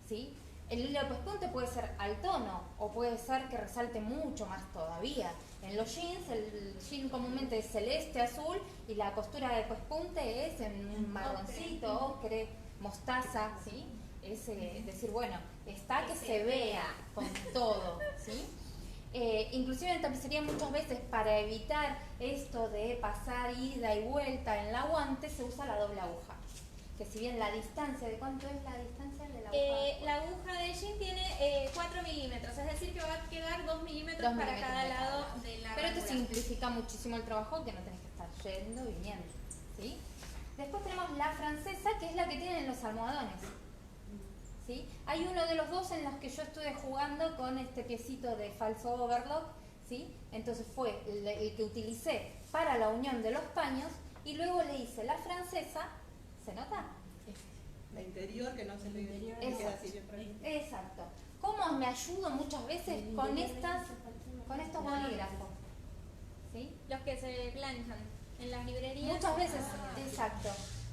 [SPEAKER 2] ¿sí? El hilo de pespunte puede ser al tono o puede ser que resalte mucho más todavía. En los jeans, el jean comúnmente es celeste, azul y la costura de pespunte es en un marroncito, ocre, mostaza, ¿sí? Es decir, bueno, está que se vea con todo, ¿sí? Inclusive en tapicería muchas veces para evitar esto de pasar ida y vuelta en la guante se usa la doble aguja, que si bien la distancia, ¿de cuánto es la distancia de la aguja?
[SPEAKER 1] La aguja de jean tiene 4 milímetros, es decir que va a quedar 2 milímetros para cada lado de la
[SPEAKER 2] Pero te
[SPEAKER 1] ranura.
[SPEAKER 2] simplifica muchísimo el trabajo, que no tenés que estar yendo y viniendo, ¿sí? Después tenemos la francesa, que es la que tienen los almohadones, ¿sí? Hay uno de los dos en los que yo estuve jugando con este piecito de falso overlock, ¿sí? Entonces fue el que utilicé para la unión de los paños y luego le hice la francesa, ¿se nota?
[SPEAKER 5] La interior que no se le queda así bien práctico.
[SPEAKER 2] Exacto. ¿Cómo me ayudo muchas veces con estos bolígrafos? ¿Sí?
[SPEAKER 1] Los que se planchan en las librerías.
[SPEAKER 2] Muchas veces, exacto.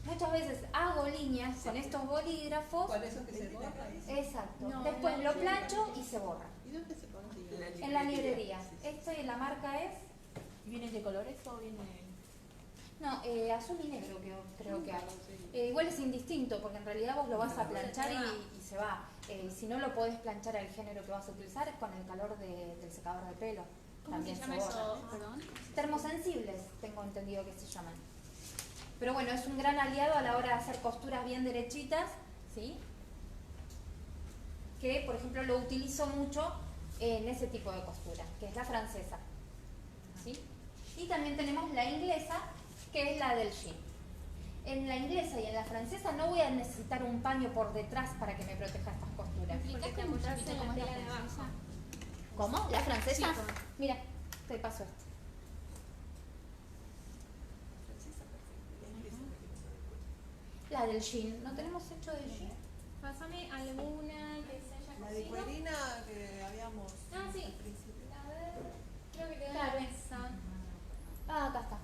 [SPEAKER 2] Muchas veces hago líneas con estos bolígrafos.
[SPEAKER 5] ¿Cuál es eso que se borra?
[SPEAKER 2] Exacto.
[SPEAKER 1] No,
[SPEAKER 2] Después
[SPEAKER 1] no,
[SPEAKER 2] lo
[SPEAKER 1] no.
[SPEAKER 2] plancho y se borra.
[SPEAKER 5] ¿Y dónde se consigue?
[SPEAKER 2] En la librería. Esta y la marca es.
[SPEAKER 6] ¿Viene de colores o viene...?
[SPEAKER 2] No, azul y negro creo que hay. Igual es indistinto porque en realidad vos lo vas a planchar y se va. Si no lo podés planchar al género que vas a utilizar es con el calor del secador de pelo.
[SPEAKER 9] ¿Cómo
[SPEAKER 2] También
[SPEAKER 9] se llama
[SPEAKER 2] borra.
[SPEAKER 9] eso? Perdón.
[SPEAKER 2] Termosensibles, tengo entendido que se llaman. Pero bueno, es un gran aliado a la hora de hacer costuras bien derechitas, ¿sí? Que, por ejemplo, lo utilizo mucho en ese tipo de costura, que es la francesa, ¿sí? Y también tenemos la inglesa, que es la del jean. En la inglesa y en la francesa no voy a necesitar un paño por detrás para que me proteja estas costuras.
[SPEAKER 1] Porque te apoyas en la tela de abajo.
[SPEAKER 2] ¿Cómo? ¿La francesa?
[SPEAKER 9] Sí.
[SPEAKER 2] Mira, te paso esto. La del jean, ¿no tenemos hecho de jean?
[SPEAKER 1] Pásame alguna que se haya
[SPEAKER 5] La de
[SPEAKER 1] cosido.
[SPEAKER 5] cuerina que habíamos
[SPEAKER 1] Ah, sí.
[SPEAKER 5] al principio.
[SPEAKER 1] A ver, creo que quedó
[SPEAKER 2] Claro.
[SPEAKER 1] en la mesa.
[SPEAKER 2] Ah, acá está.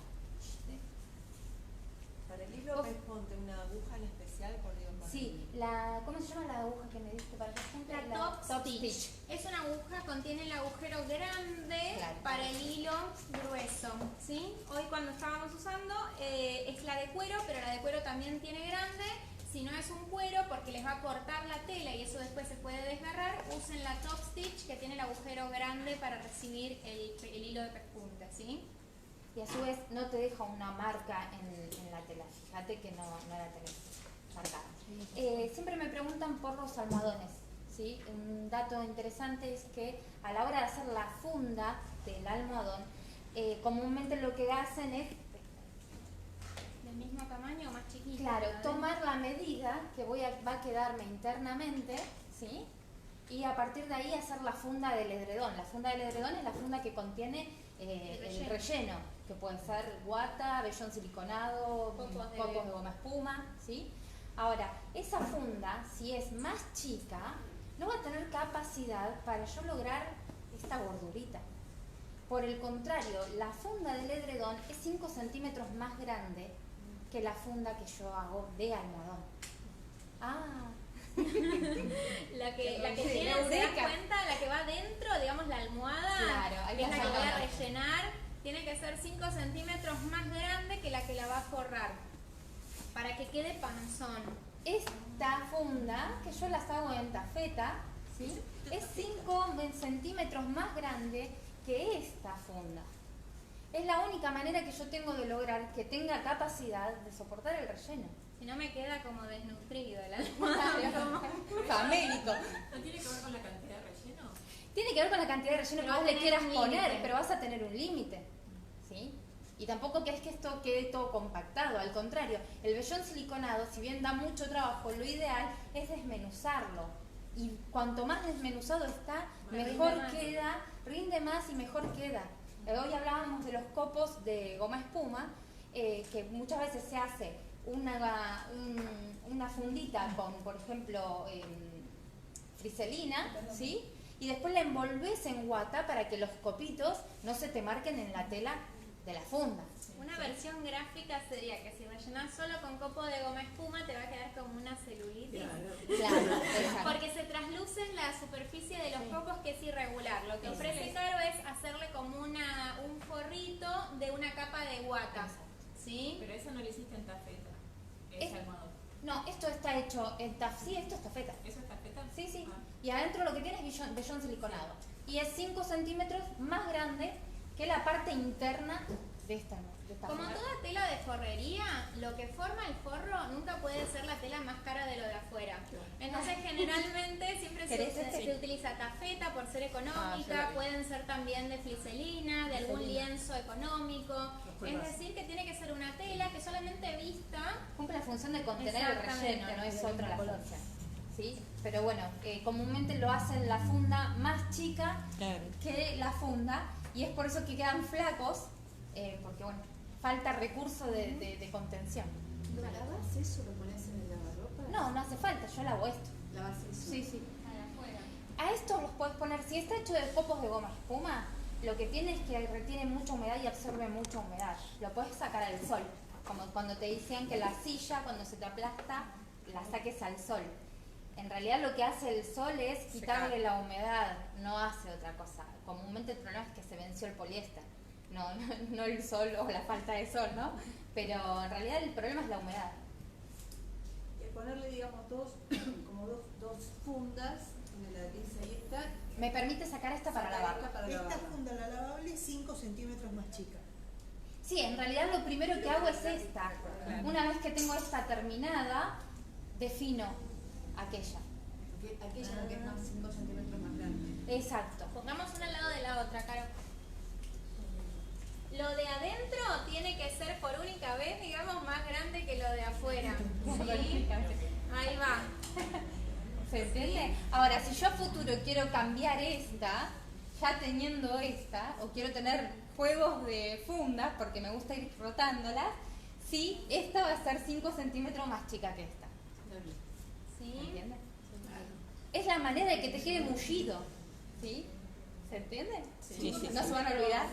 [SPEAKER 5] Para el hilo me ponte una aguja en especial, por Dios.
[SPEAKER 2] Sí, ¿cómo se llama la aguja que me diste para la gente?
[SPEAKER 1] La top stitch. Es una aguja, contiene el agujero grande
[SPEAKER 2] Claro.
[SPEAKER 1] para el hilo grueso, ¿sí? Hoy cuando estábamos usando es la de cuero, pero la de cuero también tiene grande. Si no es un cuero, porque les va a cortar la tela y eso después se puede desgarrar, usen la top stitch que tiene el agujero grande para recibir el hilo de pespunte, ¿sí?
[SPEAKER 2] Y a su vez no te deja una marca en la tela. Fíjate que no la tenés marcada. Siempre me preguntan por los almohadones, ¿sí? Un dato interesante es que a la hora de hacer la funda del almohadón, comúnmente lo que hacen es,
[SPEAKER 1] ¿Del mismo tamaño o más chiquito?
[SPEAKER 2] claro,
[SPEAKER 1] ¿verdad?
[SPEAKER 2] tomar la medida que va a quedarme internamente, ¿sí? Y a partir de ahí hacer la funda del edredón. La funda del edredón es la funda que contiene el relleno, que puede ser guata, vellón siliconado,
[SPEAKER 1] Cocos de
[SPEAKER 2] goma espuma, ¿sí? Ahora, esa funda, si es más chica, no va a tener capacidad para yo lograr esta gordurita. Por el contrario, la funda del edredón es 5 centímetros más grande que la funda que yo hago de almohadón. Ah,
[SPEAKER 1] La que
[SPEAKER 2] Sí,
[SPEAKER 1] tiene,
[SPEAKER 2] la
[SPEAKER 1] ¿se da
[SPEAKER 2] eureka.
[SPEAKER 1] cuenta? La que va dentro, digamos la almohada,
[SPEAKER 2] Claro, ahí
[SPEAKER 1] es la
[SPEAKER 2] la
[SPEAKER 1] que voy a
[SPEAKER 2] sacamos.
[SPEAKER 1] rellenar, tiene que ser 5 centímetros más grande que la va a forrar. Para que que quede panzón.
[SPEAKER 2] Esta funda, que yo las hago en tafeta, ¿sí? Es 5 centímetros más grande que esta funda. Es la única manera que yo tengo de lograr que tenga capacidad de soportar el relleno.
[SPEAKER 1] Si no me queda como desnutrido el almohadario.
[SPEAKER 2] Famélico.
[SPEAKER 6] ¿No tiene que ver con la cantidad de relleno?
[SPEAKER 2] Tiene que ver con la cantidad de relleno que
[SPEAKER 1] Pero
[SPEAKER 2] vos
[SPEAKER 1] va a
[SPEAKER 2] le
[SPEAKER 1] tener
[SPEAKER 2] quieras
[SPEAKER 1] un
[SPEAKER 2] poner,
[SPEAKER 1] límite.
[SPEAKER 2] pero vas a tener un límite, ¿sí? Y tampoco que es que esto quede todo compactado, al contrario, el vellón siliconado, si bien da mucho trabajo, lo ideal es desmenuzarlo. Y cuanto más desmenuzado está, mejor queda, rinde más y mejor queda. Hoy hablábamos de los copos de goma espuma, que muchas veces se hace una fundita con, por ejemplo, friselina, ¿sí? Y después la envolves en guata para que los copitos no se te marquen en la tela de la funda.
[SPEAKER 1] Una versión gráfica sería que si rellenás solo con copo de goma espuma te va a quedar como una celulitis.
[SPEAKER 2] Claro, exacto.
[SPEAKER 1] Porque se trasluce en la superficie de los copos, que es irregular. Lo que ofrece Caro es hacerle como un forrito de una capa de guata. ¿Sí?
[SPEAKER 6] Pero eso no lo hiciste en tafeta. Es almohadón.
[SPEAKER 2] No, esto está hecho en tafeta. Sí, esto es tafeta.
[SPEAKER 6] ¿Eso es tafeta?
[SPEAKER 2] Sí, sí.
[SPEAKER 6] Ah.
[SPEAKER 2] Y adentro lo que tiene es vellón siliconado. Y es 5 centímetros más grande que la parte interna de esta
[SPEAKER 1] Como
[SPEAKER 2] funda.
[SPEAKER 1] toda tela de forrería, lo que forma el forro nunca puede ser la tela más cara de lo de afuera. Entonces generalmente siempre se utiliza tafeta por ser económica, pueden ser también de fliselina, de algún lienzo económico. Es decir, que tiene que ser una tela que solamente vista
[SPEAKER 2] Cumple la función de contener el relleno, no es otra la función. ¿Sí? Pero bueno, comúnmente lo hacen la funda más chica que la funda, y es por eso que quedan flacos, porque bueno, falta recurso de contención.
[SPEAKER 8] ¿Lo lavas eso? ¿Lo pones en el lavarropa?
[SPEAKER 2] No, no hace falta, yo lavo esto.
[SPEAKER 8] ¿Lavas eso?
[SPEAKER 2] Sí, sí.
[SPEAKER 1] afuera.
[SPEAKER 2] A esto los puedes poner, si está hecho de copos de goma espuma, lo que tiene es que retiene mucha humedad y absorbe mucha humedad. Lo puedes sacar al sol, como cuando te decían que la silla, cuando se te aplasta, la saques al sol. En realidad lo que hace el sol es quitarle la humedad, no hace otra cosa. Comúnmente el problema es que se venció el poliéster, no el sol o la falta de sol, ¿no? Pero en realidad el problema es la humedad.
[SPEAKER 4] Y ponerle, digamos, dos fundas en la pieza y esta.
[SPEAKER 2] Me permite sacar esta para lavarla.
[SPEAKER 5] Esta funda, la lavable, 5 centímetros más chica.
[SPEAKER 2] Sí, en realidad lo primero que hago es esta. Una vez que tengo esta terminada, defino aquella.
[SPEAKER 8] Aquella es la que es más 5 centímetros más grande.
[SPEAKER 2] Exacto.
[SPEAKER 1] Pongamos una al lado de la otra, Caro. Lo de adentro tiene que ser por única vez, digamos, más grande que lo de afuera. ¿Sí? Ahí va.
[SPEAKER 2] ¿Se entiende? Ahora, si yo a futuro quiero cambiar esta, ya teniendo esta, o quiero tener juegos de fundas, porque me gusta ir rotándolas, sí, esta va a ser 5 centímetros más chica que esta.
[SPEAKER 1] ¿Sí?
[SPEAKER 2] ¿Se entiende? Es la manera de que te quede mullido. ¿Sí? ¿Se entiende?
[SPEAKER 7] Sí, sí,
[SPEAKER 2] ¿No
[SPEAKER 7] sí.
[SPEAKER 2] se van a olvidar?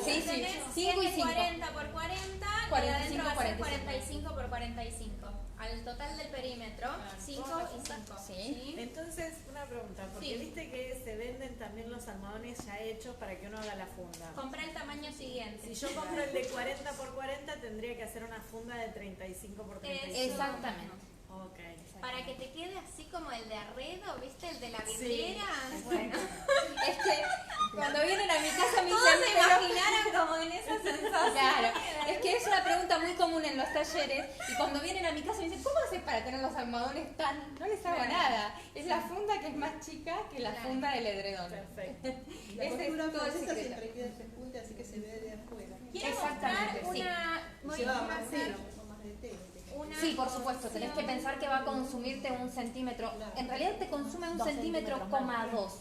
[SPEAKER 2] Sí, sí.
[SPEAKER 1] Tenés
[SPEAKER 2] 5 y 5.
[SPEAKER 1] 40 por 40 y
[SPEAKER 2] 45,
[SPEAKER 1] adentro va a ser
[SPEAKER 2] 45.
[SPEAKER 1] 45 por 45. Al total del perímetro, 5 y 5.
[SPEAKER 2] Sí.
[SPEAKER 3] Entonces, una pregunta, porque
[SPEAKER 1] Sí.
[SPEAKER 3] viste que se venden también los almohadones ya hechos para que uno haga la funda.
[SPEAKER 1] Compra el tamaño siguiente.
[SPEAKER 3] Si yo compro el de 40 por 40, tendría que hacer una funda de 35 por 35.
[SPEAKER 2] Exactamente.
[SPEAKER 3] Ok.
[SPEAKER 1] Para que te quede así como el de Arredo, ¿viste? El de la vidriera. Bueno,
[SPEAKER 2] Es que cuando vienen a mi casa me
[SPEAKER 1] todos
[SPEAKER 2] dicen,
[SPEAKER 1] se
[SPEAKER 2] "Pero
[SPEAKER 1] imaginaron como en esa sensación.
[SPEAKER 2] claro, es que es una pregunta muy común en los talleres y cuando vienen a mi casa me dicen, ¿cómo haces para tener los almohadones tan? No les hago nada. Es la funda que es más chica que la funda del edredón.
[SPEAKER 3] Perfecto.
[SPEAKER 4] La
[SPEAKER 2] Ese
[SPEAKER 4] costura
[SPEAKER 2] es todo el
[SPEAKER 4] francesa
[SPEAKER 2] secreto.
[SPEAKER 4] siempre queda ese punto, así que se ve de afuera.
[SPEAKER 1] Quiero
[SPEAKER 2] Exactamente,
[SPEAKER 1] mostrar
[SPEAKER 2] sí.
[SPEAKER 1] voy
[SPEAKER 4] Lleva
[SPEAKER 1] a
[SPEAKER 4] más
[SPEAKER 1] hacer
[SPEAKER 4] tela, un poco más de tela.
[SPEAKER 1] una
[SPEAKER 2] Sí, por supuesto, tenés que pensar que va a consumirte 1 centímetro. En realidad te consume 1 centímetro, coma 2.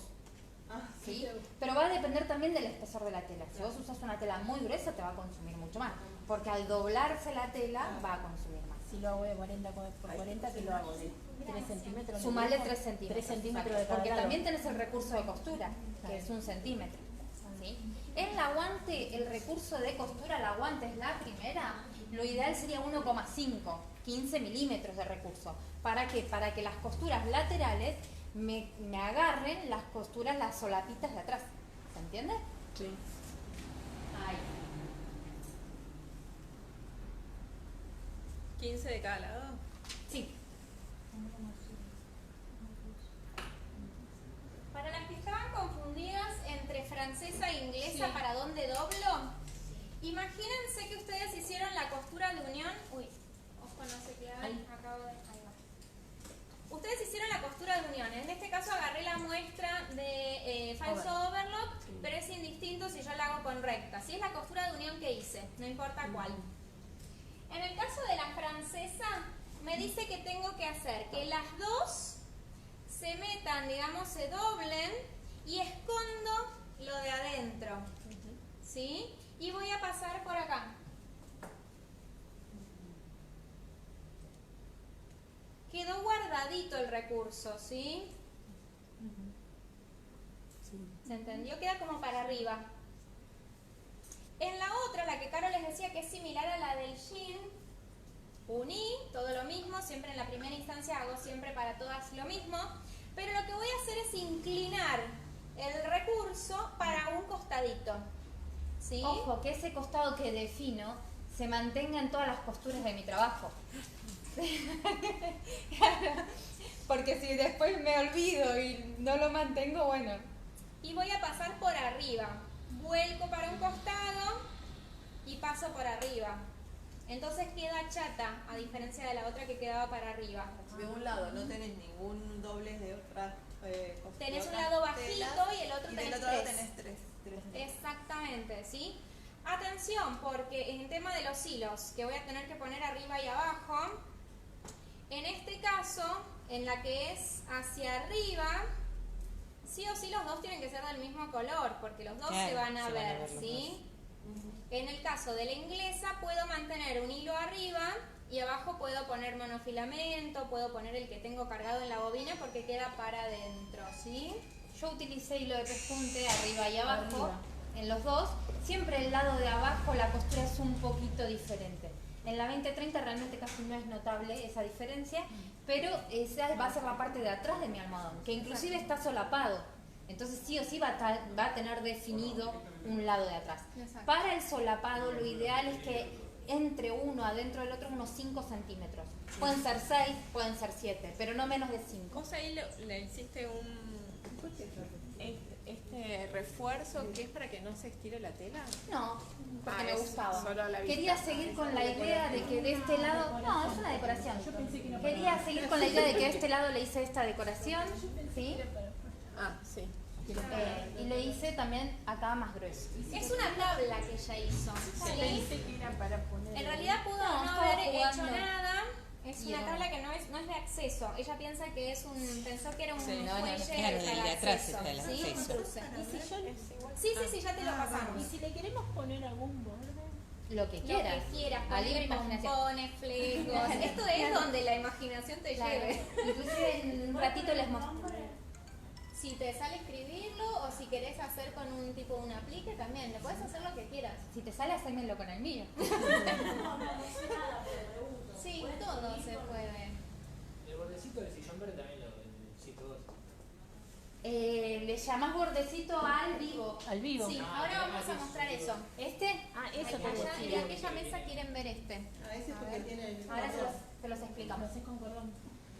[SPEAKER 4] Ah,
[SPEAKER 2] ¿Sí? Pero va a depender también del espesor de la tela. Si vos usas una tela muy gruesa te va a consumir mucho más, porque al doblarse la tela va a consumir más.
[SPEAKER 10] Si lo hago de 40 por 40, que lo hago de 3 centímetros.
[SPEAKER 2] Sumarle 3 centímetros.
[SPEAKER 10] 3 centímetros de cada
[SPEAKER 2] Porque
[SPEAKER 10] lado.
[SPEAKER 2] también tenés el recurso de costura, que es 1 centímetro. ¿Sí? En la guante, el recurso de costura, la guante es la primera, lo ideal sería 1,5, 15 milímetros de recurso. ¿Para qué? Para que las costuras laterales me agarren las costuras, las solapitas de atrás. ¿Se entiende?
[SPEAKER 7] Sí.
[SPEAKER 2] Ahí.
[SPEAKER 6] 15 de cada lado.
[SPEAKER 2] Sí.
[SPEAKER 1] Para las que estaban confundidas entre francesa e inglesa, ¿para dónde doblo? Imagínense que ustedes hicieron la costura de unión. Uy, ojo, no sé qué hay. Acabo de. Ahí va. Ustedes hicieron la costura de unión. En este caso agarré la muestra de falso overlock, pero es indistinto si yo la hago con recta. Si es la costura de unión que hice, no importa cuál. En el caso de la francesa, me dice que tengo que hacer que las dos se metan, digamos, se doblen y escondo lo de adentro. ¿Sí? Y voy a pasar por acá. Quedó guardadito el recurso, ¿sí? ¿Se entendió? Queda como para arriba. En la otra, la que Caro les decía que es similar a la del jean, uní, todo lo mismo, siempre en la primera instancia hago siempre para todas lo mismo, pero lo que voy a hacer es inclinar el recurso para un costadito. ¿Sí?
[SPEAKER 2] Ojo, que ese costado que defino se mantenga en todas las costuras de mi trabajo. Porque si después me olvido y no lo mantengo, bueno.
[SPEAKER 1] Y voy a pasar por arriba. Vuelco para un costado y paso por arriba. Entonces queda chata, a diferencia de la otra que quedaba para arriba.
[SPEAKER 5] De un lado no tenés ningún doble de otra costura.
[SPEAKER 1] Tenés un lado bajito y el otro
[SPEAKER 5] y
[SPEAKER 1] tenés
[SPEAKER 5] del otro lado
[SPEAKER 1] tres.
[SPEAKER 5] tenés tres.
[SPEAKER 1] Exactamente, ¿sí? Atención, porque en el tema de los hilos, que voy a tener que poner arriba y abajo, en este caso, en la que es hacia arriba, sí o sí los dos tienen que ser del mismo color, porque los dos se van a ver, ¿sí? En el caso de la inglesa, puedo mantener un hilo arriba y abajo puedo poner monofilamento, puedo poner el que tengo cargado en la bobina porque queda para adentro, ¿sí?
[SPEAKER 2] Yo utilicé hilo de pespunte arriba y abajo, en los dos. Siempre el lado de abajo la costura es un poquito diferente. En la 2030 realmente casi no es notable esa diferencia, pero esa va a ser la parte de atrás de mi almohadón, que inclusive está solapado. Entonces sí o sí va a tener definido un lado de atrás.
[SPEAKER 1] Exacto.
[SPEAKER 2] Para el solapado lo ideal es que entre uno adentro del otro unos 5 centímetros. Pueden ser 6, pueden ser 7, pero no menos de 5.
[SPEAKER 6] Vos ahí le hiciste este refuerzo que es para que no se estire la tela.
[SPEAKER 2] No, porque
[SPEAKER 6] Ah,
[SPEAKER 2] me
[SPEAKER 6] es
[SPEAKER 2] gustaba.
[SPEAKER 6] solo a la vista.
[SPEAKER 2] Quería seguir con la idea de que de este lado... No, es una decoración. Quería seguir con la idea de que de este lado le hice esta decoración, ¿sí?
[SPEAKER 6] Ah, sí.
[SPEAKER 2] Y le hice también acá más grueso.
[SPEAKER 1] Es una tabla que ella hizo, ¿sí?
[SPEAKER 6] que era para poner.
[SPEAKER 1] En realidad pudo no
[SPEAKER 2] estaba
[SPEAKER 1] haber hecho
[SPEAKER 2] jugando.
[SPEAKER 1] nada. Es
[SPEAKER 2] Bien.
[SPEAKER 1] una tabla que no es de acceso. Ella piensa que es pensó que era un
[SPEAKER 7] Sí,
[SPEAKER 1] fuelle
[SPEAKER 7] claro,
[SPEAKER 1] para
[SPEAKER 7] el de atrás
[SPEAKER 1] acceso,
[SPEAKER 7] está el
[SPEAKER 1] ¿sí?
[SPEAKER 7] acceso.
[SPEAKER 1] Un cruce. Sí, ya te lo pasamos.
[SPEAKER 10] Y si le queremos poner algún borde,
[SPEAKER 2] Lo que
[SPEAKER 1] Lo
[SPEAKER 2] quieras.
[SPEAKER 1] que quieras,
[SPEAKER 2] A libre
[SPEAKER 1] poner
[SPEAKER 2] imaginación.
[SPEAKER 1] pompones, flecos. Esto es donde la imaginación te
[SPEAKER 2] Claro.
[SPEAKER 1] lleve.
[SPEAKER 2] Inclusive en un ratito les muestro.
[SPEAKER 1] Si te sale escribirlo o si querés hacer con un tipo un aplique también, le puedes hacer lo que quieras.
[SPEAKER 2] Si te sale, hacérmelo con el mío.
[SPEAKER 1] Sí, todo se puede.
[SPEAKER 11] El bordecito del sillón verde también lo necesito dos.
[SPEAKER 2] Le llamás bordecito al vivo.
[SPEAKER 10] al vivo.
[SPEAKER 1] Sí, ahora vamos a mostrar eso.
[SPEAKER 2] ¿Este?
[SPEAKER 10] Ah, eso te
[SPEAKER 1] Allá
[SPEAKER 10] decía.
[SPEAKER 1] en aquella mesa quieren ver este.
[SPEAKER 5] Ah, ese es porque tiene el mismo
[SPEAKER 2] Ahora
[SPEAKER 5] color.
[SPEAKER 2] se los explicamos.
[SPEAKER 10] Lo sé con cordón.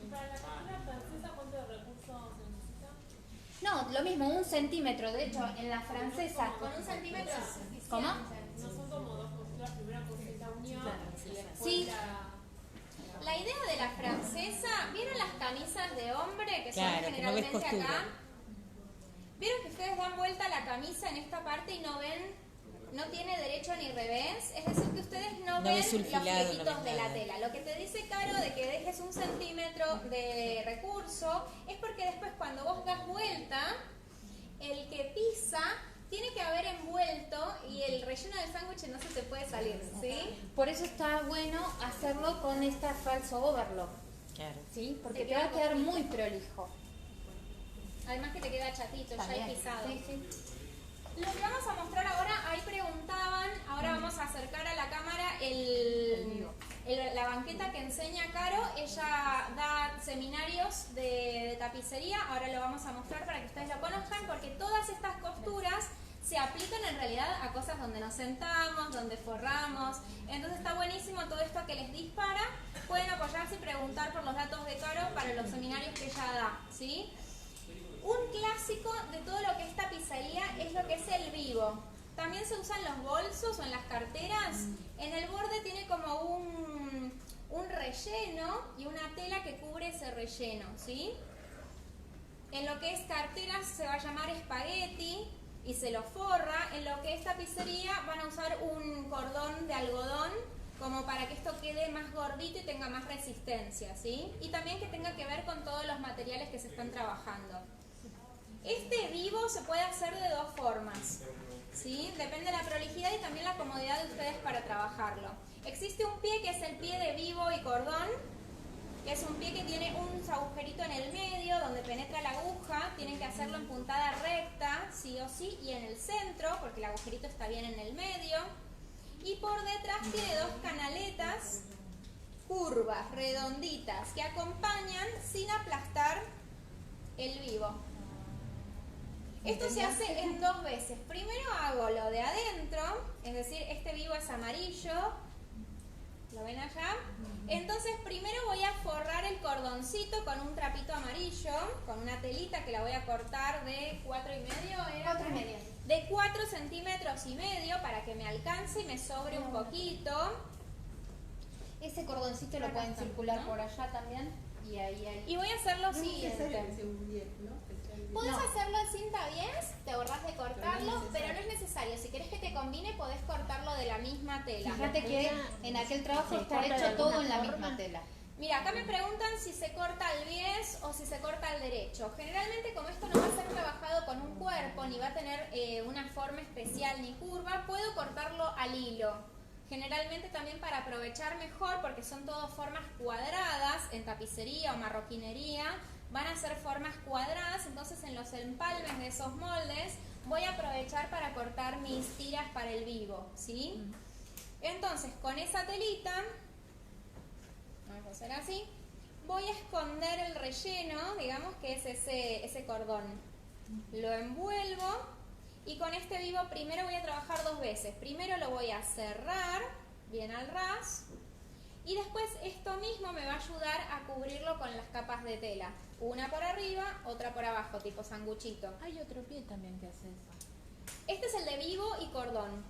[SPEAKER 12] Para la costura francesa, ¿cuánto de recursos se necesita?
[SPEAKER 2] No, lo mismo, 1 centímetro. De hecho, en la francesa.
[SPEAKER 1] Con 1 centímetro es suficiente.
[SPEAKER 2] ¿Cómo?
[SPEAKER 12] No son como dos costuras, primero cosita unión y después
[SPEAKER 2] Sí.
[SPEAKER 1] La idea de la francesa, ¿vieron las camisas de hombre que
[SPEAKER 7] Claro,
[SPEAKER 1] son
[SPEAKER 7] que no ves
[SPEAKER 1] generalmente
[SPEAKER 7] costura.
[SPEAKER 1] acá? ¿Vieron que ustedes dan vuelta la camisa en esta parte y no ven, no tiene derecho ni revés? Es decir, que ustedes no ven
[SPEAKER 7] ves un
[SPEAKER 1] los
[SPEAKER 7] filado, no
[SPEAKER 1] flequitos
[SPEAKER 7] ves
[SPEAKER 1] de la
[SPEAKER 7] nada.
[SPEAKER 1] tela. Lo que te dice Caro de que dejes 1 centímetro de recurso es porque después cuando vos das vuelta, el que pisa tiene que haber envuelto y el relleno del sándwich no se te puede salir, ¿sí?
[SPEAKER 2] Por eso está bueno hacerlo con esta falso overlock.
[SPEAKER 7] Claro.
[SPEAKER 2] ¿Sí? Porque
[SPEAKER 1] Te
[SPEAKER 2] te va a
[SPEAKER 1] queda
[SPEAKER 2] quedar
[SPEAKER 1] poquito.
[SPEAKER 2] muy prolijo.
[SPEAKER 1] Además que te queda chatito, ya
[SPEAKER 2] También.
[SPEAKER 1] hay pisado.
[SPEAKER 2] Sí, sí.
[SPEAKER 1] Lo que vamos a mostrar ahora, ahí preguntaban, ahora vamos a acercar a la cámara la banqueta que enseña Caro. Ella da seminarios de tapicería, ahora lo vamos a mostrar para que ustedes lo conozcan, porque todas estas costuras se aplican en realidad a cosas donde nos sentamos, donde forramos. Entonces está buenísimo todo esto que les dispara. pueden apoyarse y preguntar por los datos de Caro para los seminarios que ella da, ¿sí? Un clásico de todo lo que es tapicería es lo que es el vivo. También se usan los bolsos o en las carteras. En el borde tiene como un relleno y una tela que cubre ese relleno, ¿sí? En lo que es carteras se va a llamar espagueti y se lo forra. En lo que es tapicería van a usar un cordón de algodón como para que esto quede más gordito y tenga más resistencia, ¿sí? Y también que tenga que ver con todos los materiales que se están trabajando. Este vivo se puede hacer de dos formas, ¿sí? Depende de la prolijidad y también la comodidad de ustedes para trabajarlo. Existe un pie que es el pie de vivo y cordón, que es un pie que tiene un agujerito en el medio donde penetra la aguja. Tienen que hacerlo en puntada recta, sí o sí, y en el centro, porque el agujerito está bien en el medio. Y por detrás tiene dos canaletas curvas, redonditas, que acompañan sin aplastar el vivo. Esto se hace en dos veces. Primero hago lo de adentro, es decir, este vivo es amarillo. ¿Lo ven allá? Entonces primero voy a forrar el cordoncito con un trapito amarillo, con una telita que la voy a cortar de 4,5, ¿era?
[SPEAKER 2] 4,5.
[SPEAKER 1] De 4,5 centímetros para que me alcance y me sobre un poquito.
[SPEAKER 2] Ese cordoncito lo pueden circular por allá también. Y ahí.
[SPEAKER 1] Y voy a hacer lo siguiente. Podés
[SPEAKER 2] No.
[SPEAKER 1] hacerlo en cinta 10, te ahorras de cortarlo, pero no es necesario. Si querés que te combine, podés cortarlo de la misma tela.
[SPEAKER 2] Fíjate que en aquel trabajo está hecho todo en la misma tela.
[SPEAKER 1] Mira, acá me preguntan si se corta al bies o si se corta al derecho. Generalmente, como esto no va a ser trabajado con un cuerpo, ni va a tener una forma especial ni curva, puedo cortarlo al hilo. Generalmente también para aprovechar mejor, porque son todas formas cuadradas, en tapicería o marroquinería, van a ser formas cuadradas, entonces en los empalmes de esos moldes voy a aprovechar para cortar mis tiras para el vivo, ¿sí? Entonces, con esa telita, vamos a hacer así, voy a esconder el relleno, digamos que es ese cordón. Lo envuelvo y con este vivo primero voy a trabajar dos veces. Primero lo voy a cerrar bien al ras y después esto mismo me va a ayudar a cubrirlo con las capas de tela. Una por arriba, otra por abajo, tipo sanguchito.
[SPEAKER 10] Hay otro pie también que hace eso.
[SPEAKER 1] Este es el de vivo y cordón.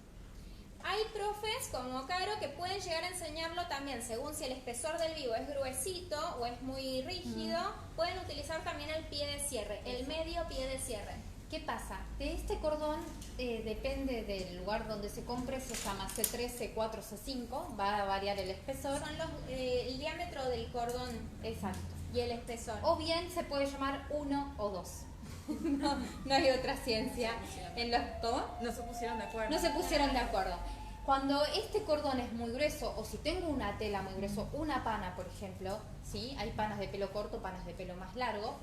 [SPEAKER 1] Hay profes como Caro que pueden llegar a enseñarlo también, según si el espesor del vivo es gruesito o es muy rígido, pueden utilizar también el pie de cierre, el medio pie de cierre.
[SPEAKER 2] ¿Qué pasa? De este cordón, depende del lugar donde se compre, se llama C3, C4, C5, va a variar el espesor.
[SPEAKER 1] Son el diámetro del cordón.
[SPEAKER 2] Exacto.
[SPEAKER 1] Y el espesor.
[SPEAKER 2] O bien se puede llamar 1 o 2. no hay otra ciencia. En los, ¿cómo?
[SPEAKER 6] No se pusieron de acuerdo.
[SPEAKER 2] No se pusieron de acuerdo. Cuando este cordón es muy grueso, o si tengo una tela muy gruesa, una pana, por ejemplo, ¿sí? Hay panas de pelo corto, panas de pelo más largo,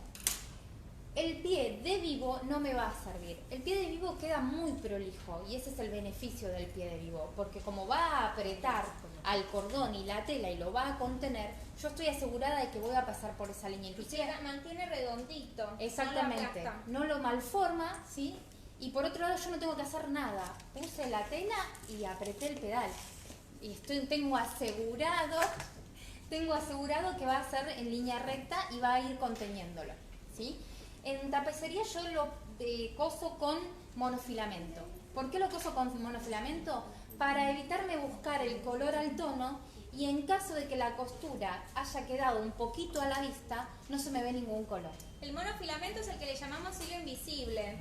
[SPEAKER 2] el pie de vivo no me va a servir. El pie de vivo queda muy prolijo y ese es el beneficio del pie de vivo, porque como va a apretar al cordón y la tela y lo va a contener, yo estoy asegurada de que voy a pasar por esa línea. Inclusive
[SPEAKER 1] mantiene redondito.
[SPEAKER 2] Exactamente. No lo malforma, ¿sí? Y por otro lado yo no tengo que hacer nada. Puse la tela y apreté el pedal. Y tengo asegurado que va a ser en línea recta y va a ir conteniéndolo, ¿sí? En tapicería yo lo coso con monofilamento. ¿Por qué lo coso con monofilamento? Para evitarme buscar el color al tono y en caso de que la costura haya quedado un poquito a la vista, no se me ve ningún color.
[SPEAKER 1] El monofilamento es el que le llamamos hilo invisible.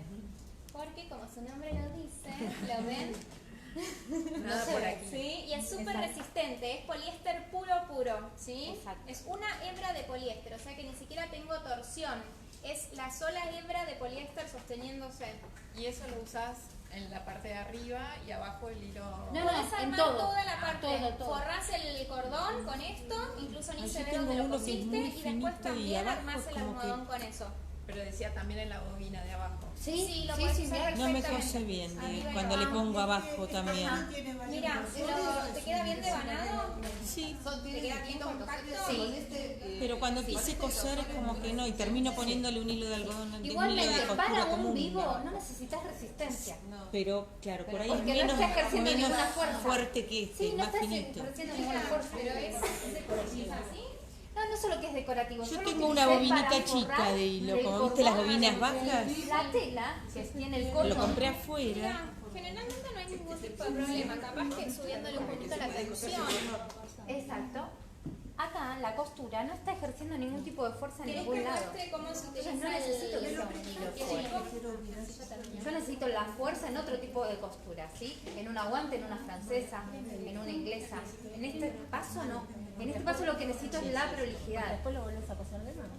[SPEAKER 1] Porque como su nombre lo dice, ¿lo ven?
[SPEAKER 6] Nada por aquí.
[SPEAKER 1] Sí, y es súper
[SPEAKER 2] Exacto.
[SPEAKER 1] resistente, es poliéster puro, ¿sí?
[SPEAKER 2] Exacto.
[SPEAKER 1] Es una hebra de poliéster, o sea que ni siquiera tengo torsión. Es la sola hebra de poliéster sosteniéndose.
[SPEAKER 6] Y eso lo usas en la parte de arriba y abajo el hilo.
[SPEAKER 2] No,
[SPEAKER 1] Podés
[SPEAKER 2] en
[SPEAKER 1] armar
[SPEAKER 2] todo.
[SPEAKER 1] toda la parte.
[SPEAKER 2] Todo.
[SPEAKER 1] Forrás el cordón con esto, incluso ni
[SPEAKER 7] Yo
[SPEAKER 1] se ve
[SPEAKER 7] tengo
[SPEAKER 1] dónde lo
[SPEAKER 7] uno que es
[SPEAKER 1] pusiste,
[SPEAKER 7] muy
[SPEAKER 1] y después
[SPEAKER 7] finito y
[SPEAKER 1] también
[SPEAKER 7] abajo
[SPEAKER 1] armás el
[SPEAKER 7] como que-
[SPEAKER 1] almohadón con eso.
[SPEAKER 6] Pero decía también en la bobina de abajo.
[SPEAKER 2] Sí,
[SPEAKER 1] lo
[SPEAKER 2] sí,
[SPEAKER 1] podés
[SPEAKER 2] sí,
[SPEAKER 1] usar
[SPEAKER 7] No me
[SPEAKER 1] perfectamente.
[SPEAKER 7] cose bien
[SPEAKER 1] Arriba y
[SPEAKER 7] cuando le
[SPEAKER 1] abajo.
[SPEAKER 7] pongo abajo también.
[SPEAKER 1] Mira, ¿te queda bien devanado?
[SPEAKER 7] Sí,
[SPEAKER 1] ¿Te queda bien compacto?
[SPEAKER 2] Sí.
[SPEAKER 7] pero cuando quise coser es como que no, y termino poniéndole un hilo de algodón, de un hilo
[SPEAKER 2] Igualmente,
[SPEAKER 7] de
[SPEAKER 2] para
[SPEAKER 7] costura
[SPEAKER 2] un
[SPEAKER 7] común.
[SPEAKER 2] vivo no necesitas resistencia.
[SPEAKER 7] Pero claro, por ahí es
[SPEAKER 2] Porque no
[SPEAKER 7] menos,
[SPEAKER 2] está ejerciendo
[SPEAKER 7] menos
[SPEAKER 2] ninguna fuerza.
[SPEAKER 7] fuerte que este,
[SPEAKER 2] Sí, no
[SPEAKER 7] más
[SPEAKER 2] estás
[SPEAKER 7] finito.
[SPEAKER 2] ejerciendo ninguna fuerza.
[SPEAKER 1] Pero es de colorcita así.
[SPEAKER 2] alargativo.
[SPEAKER 7] Yo
[SPEAKER 2] lo
[SPEAKER 7] tengo
[SPEAKER 2] utilicé
[SPEAKER 7] una bobinita
[SPEAKER 2] para
[SPEAKER 7] chica
[SPEAKER 2] forrar
[SPEAKER 7] de hilo,
[SPEAKER 2] el
[SPEAKER 7] como viste las
[SPEAKER 2] cordón.
[SPEAKER 7] bobinas bajas.
[SPEAKER 2] La tela que tiene el cordón.
[SPEAKER 7] Lo compré afuera.
[SPEAKER 1] Mira, generalmente no hay ningún tipo de problema, capaz que subiéndole un poquito la tensión.
[SPEAKER 2] Exacto. Acá la costura no está ejerciendo ningún tipo de fuerza en
[SPEAKER 1] ¿Querés
[SPEAKER 2] ningún
[SPEAKER 1] que
[SPEAKER 2] lado.
[SPEAKER 1] muestre cómo se
[SPEAKER 2] Entonces
[SPEAKER 1] utiliza
[SPEAKER 2] no necesito que
[SPEAKER 1] el
[SPEAKER 2] sea un hilo fuerte. Yo necesito la fuerza en otro tipo de costura, ¿sí? En una guante, en una francesa, en una inglesa. En este paso no. En este paso lo que necesito es la prolijidad.
[SPEAKER 10] Después lo volvés a coser de nuevo.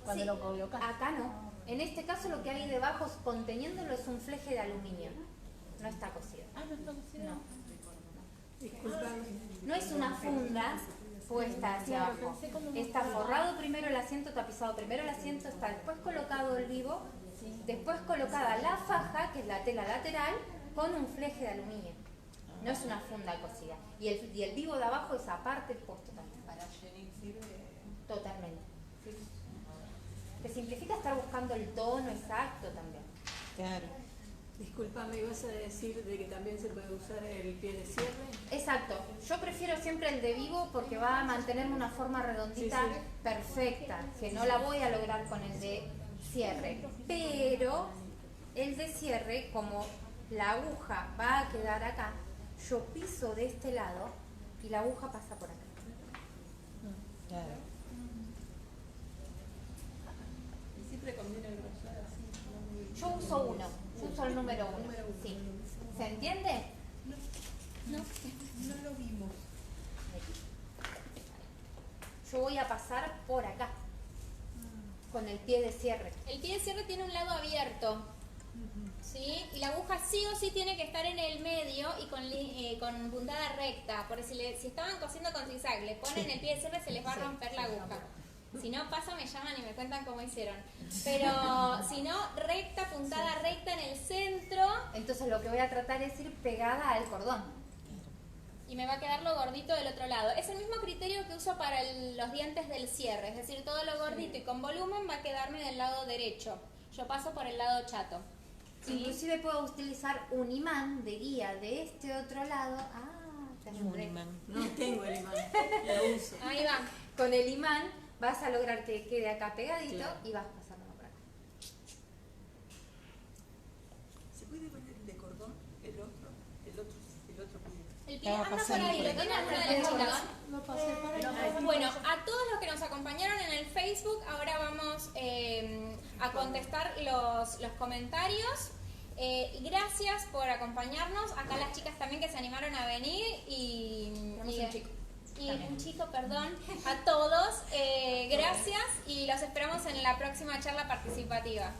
[SPEAKER 10] Cuando
[SPEAKER 2] Sí,
[SPEAKER 10] lo colocas.
[SPEAKER 2] acá no. En este caso lo que hay debajo conteniéndolo es un fleje de aluminio. No está cosido.
[SPEAKER 10] Ah, no está cosido.
[SPEAKER 2] No.
[SPEAKER 5] Disculpame.
[SPEAKER 2] No es una funda puesta hacia abajo. Está forrado primero el asiento, tapizado primero el asiento, está después colocado el vivo, después colocada la faja, que es la tela lateral, con un fleje de aluminio. No es una funda cosida. Y el vivo de abajo es aparte puesto también.
[SPEAKER 4] Para Jenny sirve.
[SPEAKER 2] Totalmente. Sí. Te simplifica estar buscando el tono exacto también.
[SPEAKER 7] Claro.
[SPEAKER 5] Disculpame, ¿ibas a decir de que también se puede usar el pie de cierre?
[SPEAKER 2] Exacto. Yo prefiero siempre el de vivo porque va a mantenerme una forma redondita
[SPEAKER 5] Sí, sí.
[SPEAKER 2] perfecta, que no la voy a lograr con el de cierre. Pero el de cierre, como la aguja va a quedar acá, yo piso de este lado y la aguja pasa por acá.
[SPEAKER 7] Claro.
[SPEAKER 4] Y siempre conviene el grosor así. No muy...
[SPEAKER 2] Yo uso uno, uso el número uno. Sí. ¿Se entiende?
[SPEAKER 5] No lo vimos.
[SPEAKER 2] Yo voy a pasar por acá, con el pie de cierre.
[SPEAKER 1] El pie de cierre tiene un lado abierto, ¿sí? Y la aguja sí o sí tiene que estar en el medio y con puntada recta, porque si estaban cosiendo con zigzag, le ponen el pie de cierre, se les va a romper la aguja. Si no pasa, me llaman y me cuentan cómo hicieron. Pero si no, recta, puntada recta en el centro.
[SPEAKER 2] Entonces lo que voy a tratar es ir pegada al cordón.
[SPEAKER 1] Y me va a quedar lo gordito del otro lado. Es el mismo criterio que uso para los dientes del cierre. Es decir, todo lo gordito y con volumen va a quedarme del lado derecho. Yo paso por el lado chato. ¿Sí?
[SPEAKER 2] Inclusive puedo utilizar un imán de guía de este otro lado. Te
[SPEAKER 7] Un
[SPEAKER 2] ayudé.
[SPEAKER 7] imán.
[SPEAKER 5] No tengo el imán, lo uso.
[SPEAKER 1] Ahí va.
[SPEAKER 2] Con el imán vas a lograr que quede acá pegadito
[SPEAKER 5] Claro.
[SPEAKER 2] y vas pasando por acá.
[SPEAKER 5] ¿Se puede poner el de cordón? El otro pie.
[SPEAKER 1] El pie anda por ahí, lo tiene alguna de las chicas. Bueno, a todos los que nos acompañaron en el Facebook, ahora vamos a contestar los comentarios. Gracias por acompañarnos. Acá las chicas también que se animaron a venir y un chico, perdón, a todos. Gracias y los esperamos en la próxima charla participativa.